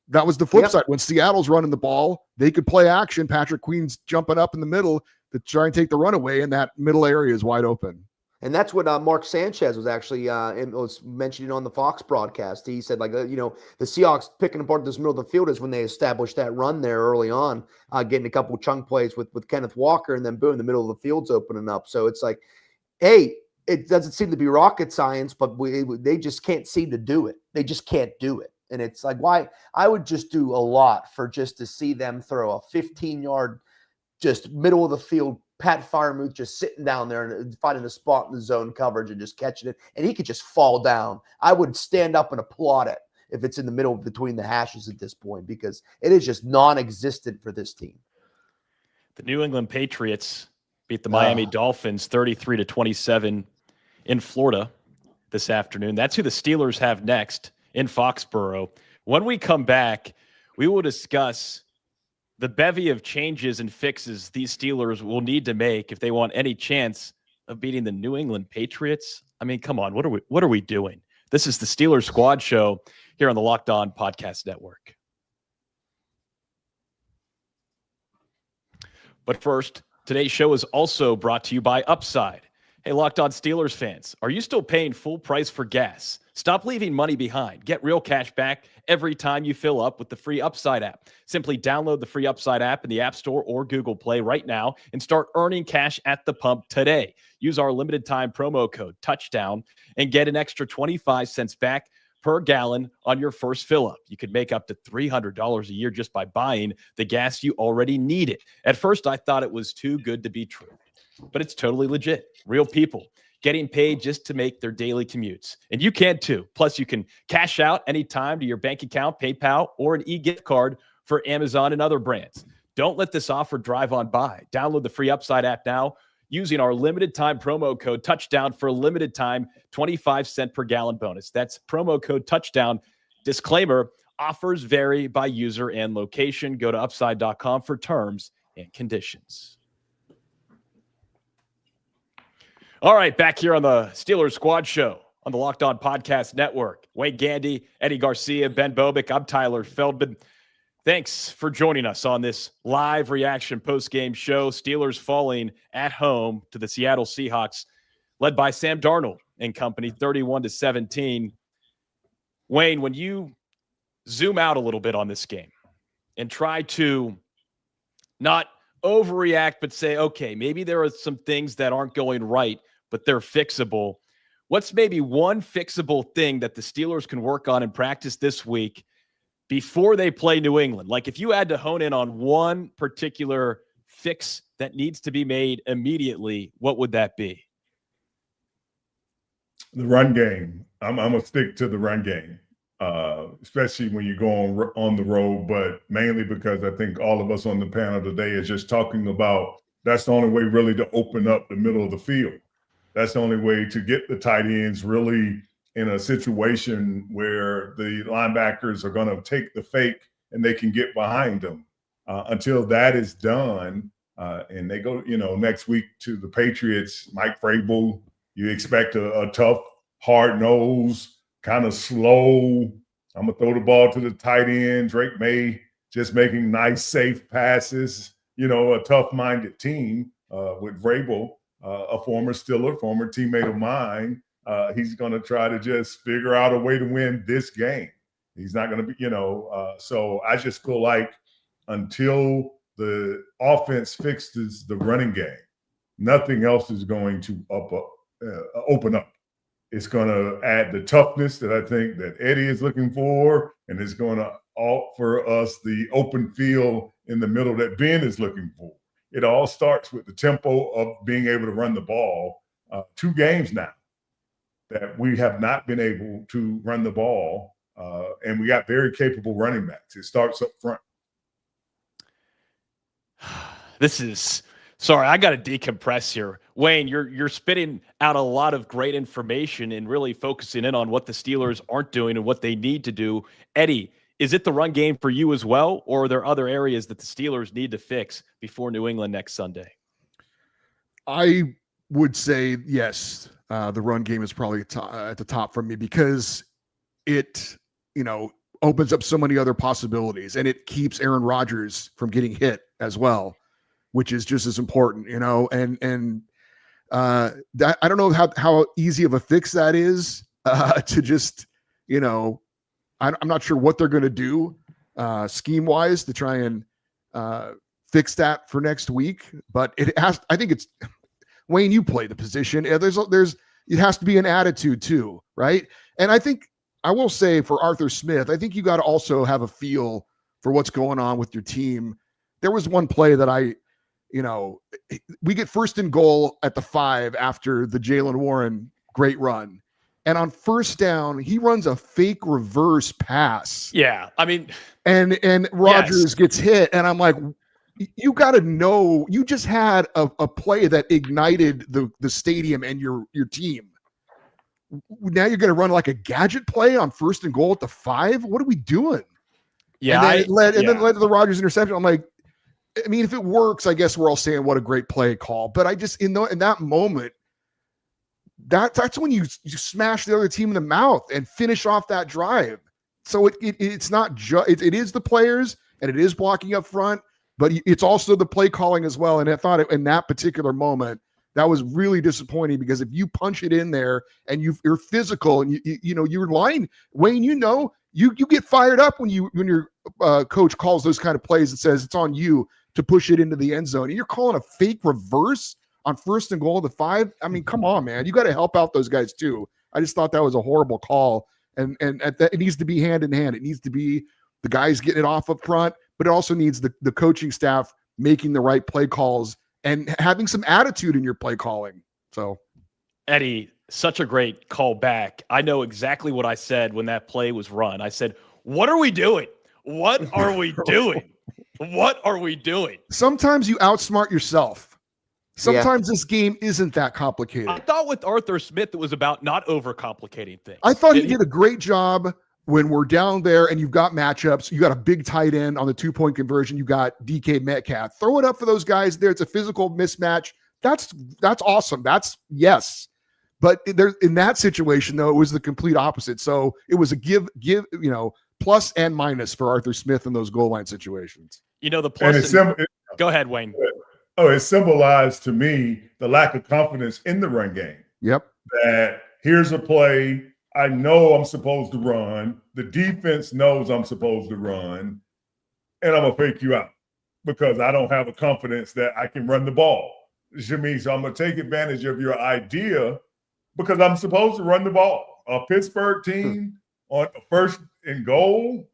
That was the flip side. When Seattle's running the ball, they could play action. Patrick Queen's jumping up in the middle to try and take the run away, and that middle area is wide open. And that's what Mark Sanchez was actually was mentioning on the Fox broadcast. He said, the Seahawks picking apart this middle of the field is when they established that run there early on, getting a couple chunk plays with Kenneth Walker, and then boom, the middle of the field's opening up. So it's like, hey, it doesn't seem to be rocket science, but they just can't seem to do it. They just can't do it. And it's like, why? I would just do a lot for just to see them throw a 15-yard, just middle of the field, Pat Freiermuth just sitting down there and finding a spot in the zone coverage and just catching it, and he could just fall down. I would stand up and applaud it if it's in the middle between the hashes at this point, because it is just non-existent for this team. The New England Patriots beat the Miami Dolphins 33-27 in Florida this afternoon. That's who the Steelers have next in Foxborough. When we come back, we will discuss the bevy of changes and fixes these Steelers will need to make if they want any chance of beating the New England Patriots. I mean, come on, what are we doing? This is the Steelers Squad Show here on the Locked On Podcast Network. But first, today's show is also brought to you by Upside. Hey, Locked On Steelers fans, are you still paying full price for gas? Stop leaving money behind. Get real cash back every time you fill up with the free Upside app. Simply download the free Upside app in the App Store or Google Play right now and start earning cash at the pump today. Use our limited time promo code TOUCHDOWN and get an extra 25 cents back per gallon on your first fill up. You could make up to $300 a year just by buying the gas you already needed. At first, I thought it was too good to be true, but it's totally legit. Real people getting paid just to make their daily commutes. And you can too. Plus, you can cash out anytime to your bank account, PayPal, or an e-gift card for Amazon and other brands. Don't let this offer drive on by. Download the free Upside app now using our limited time promo code TOUCHDOWN for a limited time 25 cent per gallon bonus. That's promo code TOUCHDOWN. Disclaimer, offers vary by user and location. Go to upside.com for terms and conditions. All right, back here on the Steelers Squad Show on the Locked On Podcast Network. Wayne Gandy, Eddie Garcia, Ben Bobick. I'm Tyler Feldman. Thanks for joining us on this live reaction post-game show. Steelers falling at home to the Seattle Seahawks, led by Sam Darnold and company, 31-17. Wayne, when you zoom out a little bit on this game and try to not overreact, but say, okay, maybe there are some things that aren't going right, but they're fixable. What's maybe one fixable thing that the Steelers can work on in practice this week before they play New England? Like if you had to hone in on one particular fix that needs to be made immediately, what would that be? The run game. I'm going to stick to the run game, especially when you go on the road, but mainly because I think all of us on the panel today is just talking about that's the only way really to open up the middle of the field. That's the only way to get the tight ends really in a situation where the linebackers are going to take the fake and they can get behind them. Until that is done, and they go, next week to the Patriots, Mike Vrabel, you expect a tough, hard nose, kind of slow. I'm going to throw the ball to the tight end. Drake May just making nice, safe passes. A tough-minded team with Vrabel, a former Steeler, former teammate of mine. He's going to try to just figure out a way to win this game. He's not going to be, so I just feel like until the offense fixes the running game, nothing else is going to open up. It's going to add the toughness that I think that Eddie is looking for, and it's going to offer us the open field in the middle that Ben is looking for. It all starts with the tempo of being able to run the ball. 2 games now that we have not been able to run the ball, and we got very capable running backs. It starts up front. Sorry, I got to decompress here. Wayne, you're spitting out a lot of great information and really focusing in on what the Steelers aren't doing and what they need to do. Eddie, is it the run game for you as well, or are there other areas that the Steelers need to fix before New England next Sunday? I would say yes. The run game is probably at the top for me because it, opens up so many other possibilities, and it keeps Aaron Rodgers from getting hit as well, which is just as important, and I don't know how easy of a fix that is to just, I'm not sure what they're going to do scheme wise to try and fix that for next week. But I think it's Wayne, you play the position. It has to be an attitude too, right? And I think I will say for Arthur Smith, I think you got to also have a feel for what's going on with your team. There was one play that we get first and goal at the 5 after the Jaylen Warren great run. And on first down, he runs a fake reverse pass. Yeah. I mean, and Rodgers gets hit. And I'm like, you got to know, you just had a play that ignited the stadium and your team. Now you're going to run like a gadget play on first and goal at the 5. What are we doing? Yeah. And then it led to the Rodgers interception. I'm like, I mean, if it works, I guess we're all saying what a great play call. But I just in that moment, that's when you smash the other team in the mouth and finish off that drive. So it's not just it is the players and it is blocking up front, but it's also the play calling as well. And I thought in that particular moment, that was really disappointing because if you punch it in there and you're physical and you're lying, Wayne, you get fired up when your coach calls those kind of plays and says it's on you to push it into the end zone. And you're calling a fake reverse on first and goal of the 5. I mean, come on, man. You got to help out those guys too. I just thought that was a horrible call. And it needs to be hand in hand. It needs to be the guys getting it off up front, but it also needs the coaching staff making the right play calls and having some attitude in your play calling. So, Eddie, such a great call back. I know exactly what I said when that play was run. I said, what are we doing? What are we doing? What are we doing? Sometimes you outsmart yourself. Sometimes this game isn't that complicated. I thought with Arthur Smith, it was about not overcomplicating things. I thought he did a great job when we're down there and you've got matchups. You got a big tight end on the 2-point conversion. You got DK Metcalf. Throw it up for those guys there. It's a physical mismatch. That's awesome. That's yes. But in that situation, though, it was the complete opposite. So it was a give, plus and minus for Arthur Smith in those goal line situations. The plus. Go ahead, Wayne. It symbolized to me the lack of confidence in the run game. Yep. That here's a play I know I'm supposed to run. The defense knows I'm supposed to run, and I'm gonna fake you out because I don't have a confidence that I can run the ball. So I'm gonna take advantage of your idea because I'm supposed to run the ball. A Pittsburgh team on first and goal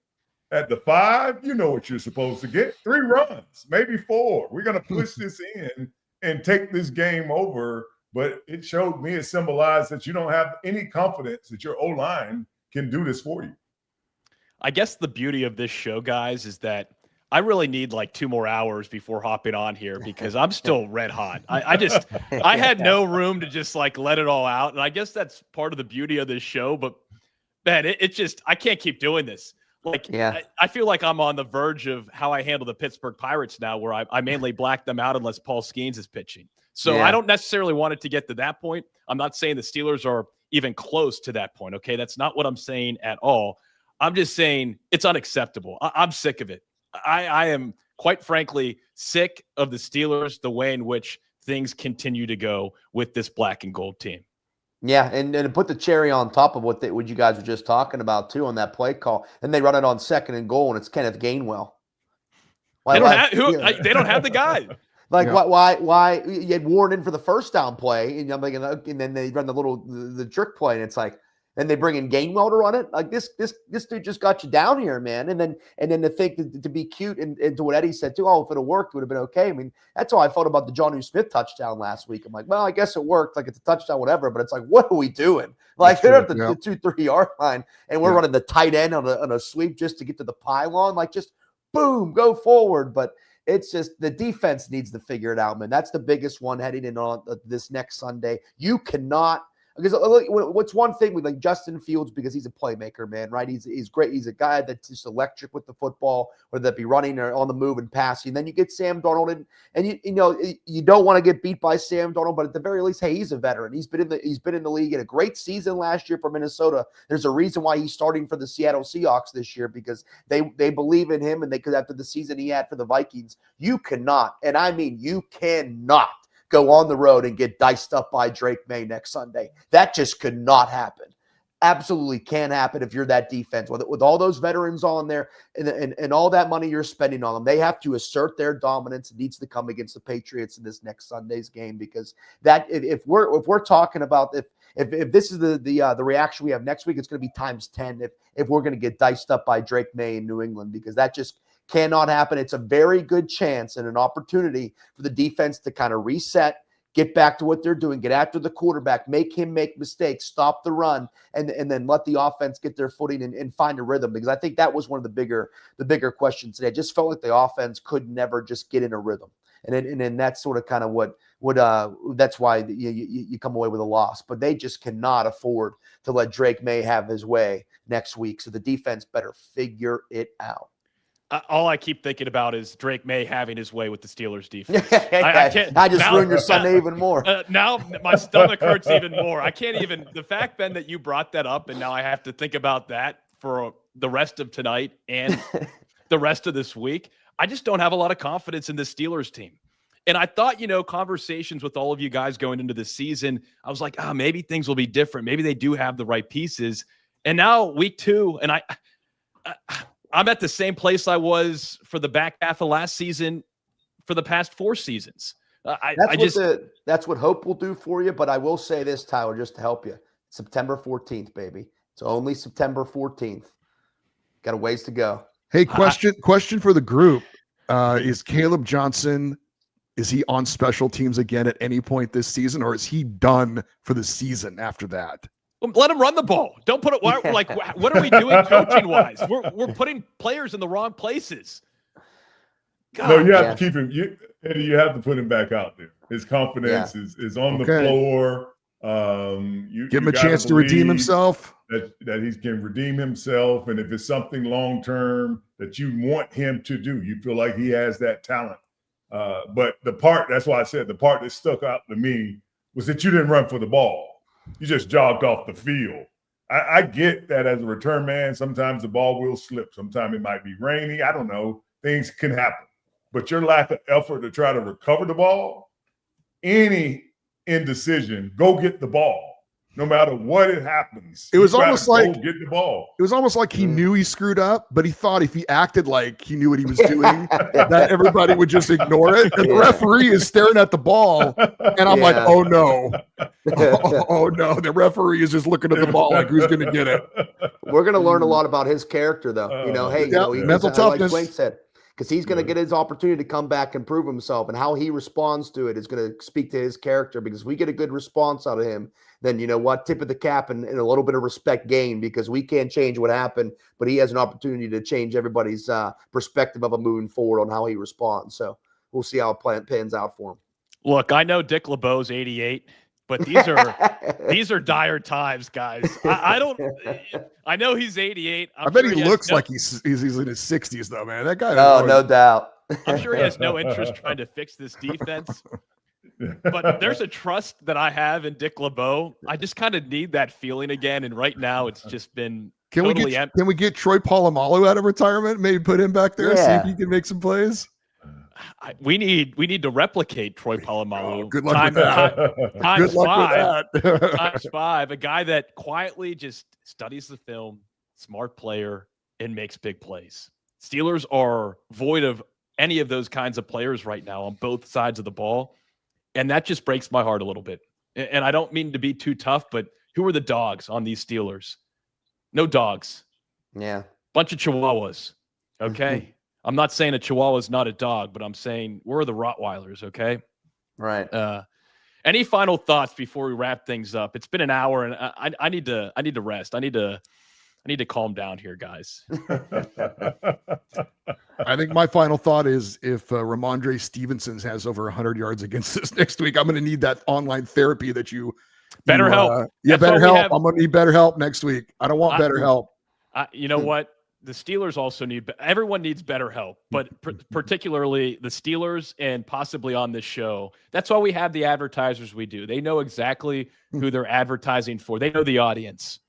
at the 5, you know what you're supposed to get. 3 runs, maybe 4. We're going to push this in and take this game over. But it showed me, it symbolized that you don't have any confidence that your O-line can do this for you. I guess the beauty of this show, guys, is that I really need like 2 more hours before hopping on here because I'm still red hot. I had no room to just like let it all out. And I guess that's part of the beauty of this show. But man, I can't keep doing this. I feel like I'm on the verge of how I handle the Pittsburgh Pirates now, where I mainly black them out unless Paul Skeens is pitching. So I don't necessarily want it to get to that point. I'm not saying the Steelers are even close to that point. Okay. That's not what I'm saying at all. I'm just saying it's unacceptable. I'm sick of it. I am quite frankly sick of the Steelers, the way in which things continue to go with this black and gold team. Yeah, and to put the cherry on top of what you guys were just talking about too on that play call, and they run it on second and goal, and it's Kenneth Gainwell. They don't have the guy. Why you had Warren in for the first down play, and I'm thinking, and then they run the trick play, and it's like, and they bring in Gainwell to run it. Like this dude just got you down here, man. And then to think to be cute and to what Eddie said too. Oh, if it had worked, it would have been okay. I mean, that's how I felt about the Jonnu Smith touchdown last week. I'm like, well, I guess it worked. Like it's a touchdown, whatever. But it's like, what are we doing? Like they're at the 2-3 yard line, and we're running the tight end on a sweep just to get to the pylon. Like just boom, go forward. But it's just the defense needs to figure it out, man. That's the biggest one heading in on this next Sunday. You cannot. Because what's one thing with like Justin Fields, because he's a playmaker, man, right? He's great. He's a guy that's just electric with the football, whether that be running or on the move and passing. And then you get Sam Darnold, and you don't want to get beat by Sam Darnold, but at the very least, hey, he's a veteran. He's been in the league, had a great season last year for Minnesota. There's a reason why he's starting for the Seattle Seahawks this year because they believe in him, and they could after the season he had for the Vikings. You cannot, and I mean you cannot, go on the road and get diced up by Drake May next Sunday. That just could not happen. Absolutely can't happen if you're that defense. With all those veterans on there and all that money you're spending on them, they have to assert their dominance. It needs to come against the Patriots in this next Sunday's game, because that if we're talking about if this is the reaction we have next week, it's going to be times 10 if we're going to get diced up by Drake May in New England, because that just cannot happen. It's a very good chance and an opportunity for the defense to kind of reset, get back to what they're doing, get after the quarterback, make him make mistakes, stop the run, and then let the offense get their footing and find a rhythm. Because I think that was one of the bigger questions today. I just felt like the offense could never just get in a rhythm. And then that's sort of kind of what that's why you come away with a loss. But they just cannot afford to let Drake May have his way next week. So the defense better figure it out. All I keep thinking about is Drake May having his way with the Steelers defense. I just ruined your Sunday even more. Now my stomach hurts even more. I can't even – the fact, Ben, that you brought that up, and now I have to think about that for the rest of tonight and the rest of this week. I just don't have a lot of confidence in the Steelers team. And I thought, conversations with all of you guys going into the season, I was like, maybe things will be different. Maybe they do have the right pieces. And now week 2, and I'm at the same place I was for the back half of last season for the past 4 seasons. That's what hope will do for you. But I will say this, Tyler, just to help you. September 14th, baby. It's only September 14th. Got a ways to go. Hey, question for the group. Is Caleb Johnson, is he on special teams again at any point this season, or is he done for the season after that? Let him run the ball. Don't put it like. What are we doing coaching wise? We're putting players in the wrong places. God, no, you have to keep him. Eddie, you have to put him back out there. His confidence is on the floor. Give him a chance to redeem himself. That he can redeem himself, and if it's something long term that you want him to do, you feel like he has that talent. But that's why I said the part that stuck out to me was that you didn't run for the ball. You just jogged off the field. I get that as a return man, sometimes the ball will slip. Sometimes it might be rainy. I don't know. Things can happen. But your lack of effort to try to recover the ball, any indecision, go get the ball. No matter what it happens. It was almost like get the ball. It was almost like he knew he screwed up, but he thought if he acted like he knew what he was doing, that everybody would just ignore it. And the referee is staring at the ball, and I'm like, oh no. Oh no. The referee is just looking at the ball like who's gonna get it. We're gonna learn a lot about his character, though. Mental toughness. Like Wayne said. Because he's going to get his opportunity to come back and prove himself, and how he responds to it is going to speak to his character. Because if we get a good response out of him, then you know what, tip of the cap and a little bit of respect gained, because we can't change what happened, but he has an opportunity to change everybody's perspective of him moving forward on how he responds. So we'll see how it pans out for him. Look, I know Dick LeBeau's 88. But these are dire times, guys. I know he's 88. I bet he looks like he's in his 60s, though, man. That guy. Oh, no doubt. I'm sure he has no interest trying to fix this defense. But there's a trust that I have in Dick LeBeau. I just kind of need that feeling again. And right now, it's just been totally empty. Can we get Troy Polamalu out of retirement? Maybe put him back there, see if he can make some plays. We need to replicate Troy Polamalu. Good luck with that. Times 5. A guy that quietly just studies the film, smart player, and makes big plays. Steelers are void of any of those kinds of players right now on both sides of the ball, and that just breaks my heart a little bit. And I don't mean to be too tough, but who are the dogs on these Steelers? No dogs. Yeah. Bunch of Chihuahuas. Okay. I'm not saying a Chihuahua is not a dog, but I'm saying we're the Rottweilers, okay? Right. Any final thoughts before we wrap things up? It's been an hour, and I need to rest. I need to calm down here, guys. I think my final thought is if Ramondre Stevenson has over 100 yards against us next week, I'm going to need that online therapy that you better help. Better help. I'm going to need better help next week. I don't want better help. You know what? The Steelers also everyone needs better help, but particularly the Steelers and possibly on this show. That's why we have the advertisers we do. They know exactly who they're advertising for. They know the audience.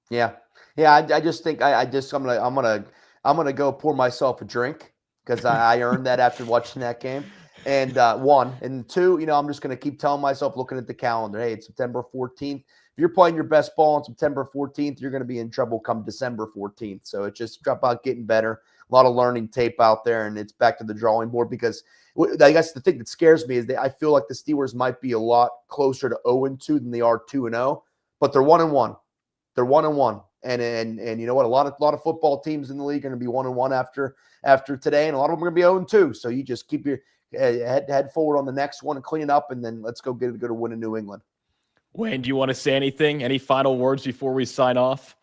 Yeah. I just think I'm gonna go pour myself a drink because I earned that after watching that game. And one. And two, I'm just going to keep telling myself, looking at the calendar, hey, it's September 14th. If you're playing your best ball on September 14th, you're going to be in trouble come December 14th. So it's just about getting better. A lot of learning tape out there, and it's back to the drawing board, because I guess the thing that scares me is that I feel like the Steelers might be a lot closer to 0-2 than they are 2-0, but they're 1-1. They're 1-1. And you know what? A lot of football teams in the league are going to be 1-1 after today, and a lot of them are going to be 0-2. So you just keep your head forward on the next one and clean it up, and then let's go get a win in New England. Wayne, do you want to say anything? Any final words before we sign off?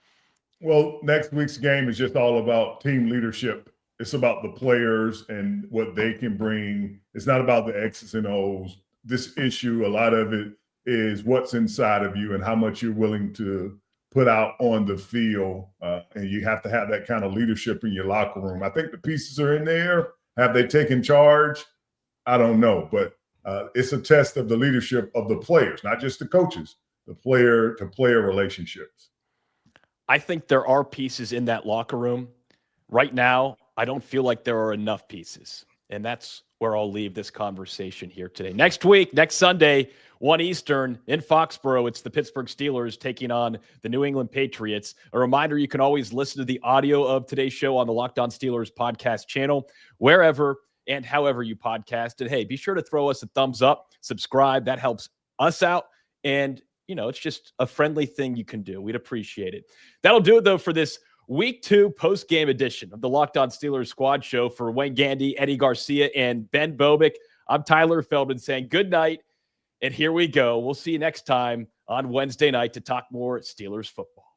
Well, next week's game is just all about team leadership. It's about the players and what they can bring. It's not about the X's and O's. This issue, a lot of it is what's inside of you and how much you're willing to put out on the field. And you have to have that kind of leadership in your locker room. I think the pieces are in there. Have they taken charge? I don't know. But it's a test of the leadership of the players, not just the coaches, the player-to-player relationships. I think there are pieces in that locker room. Right now, I don't feel like there are enough pieces. And that's where I'll leave this conversation here today. Next week, next Sunday, 1 Eastern in Foxborough, it's the Pittsburgh Steelers taking on the New England Patriots. A reminder, you can always listen to the audio of today's show on the Locked On Steelers podcast channel, wherever and however you podcast. And hey, be sure to throw us a thumbs up, subscribe. That helps us out. And, it's just a friendly thing you can do. We'd appreciate it. That'll do it, though, for this Week 2 post-game edition of the Locked On Steelers Squad Show. For Wayne Gandy, Eddie Garcia, and Ben Bobick, I'm Tyler Feldman saying good night, and here we go. We'll see you next time on Wednesday night to talk more Steelers football.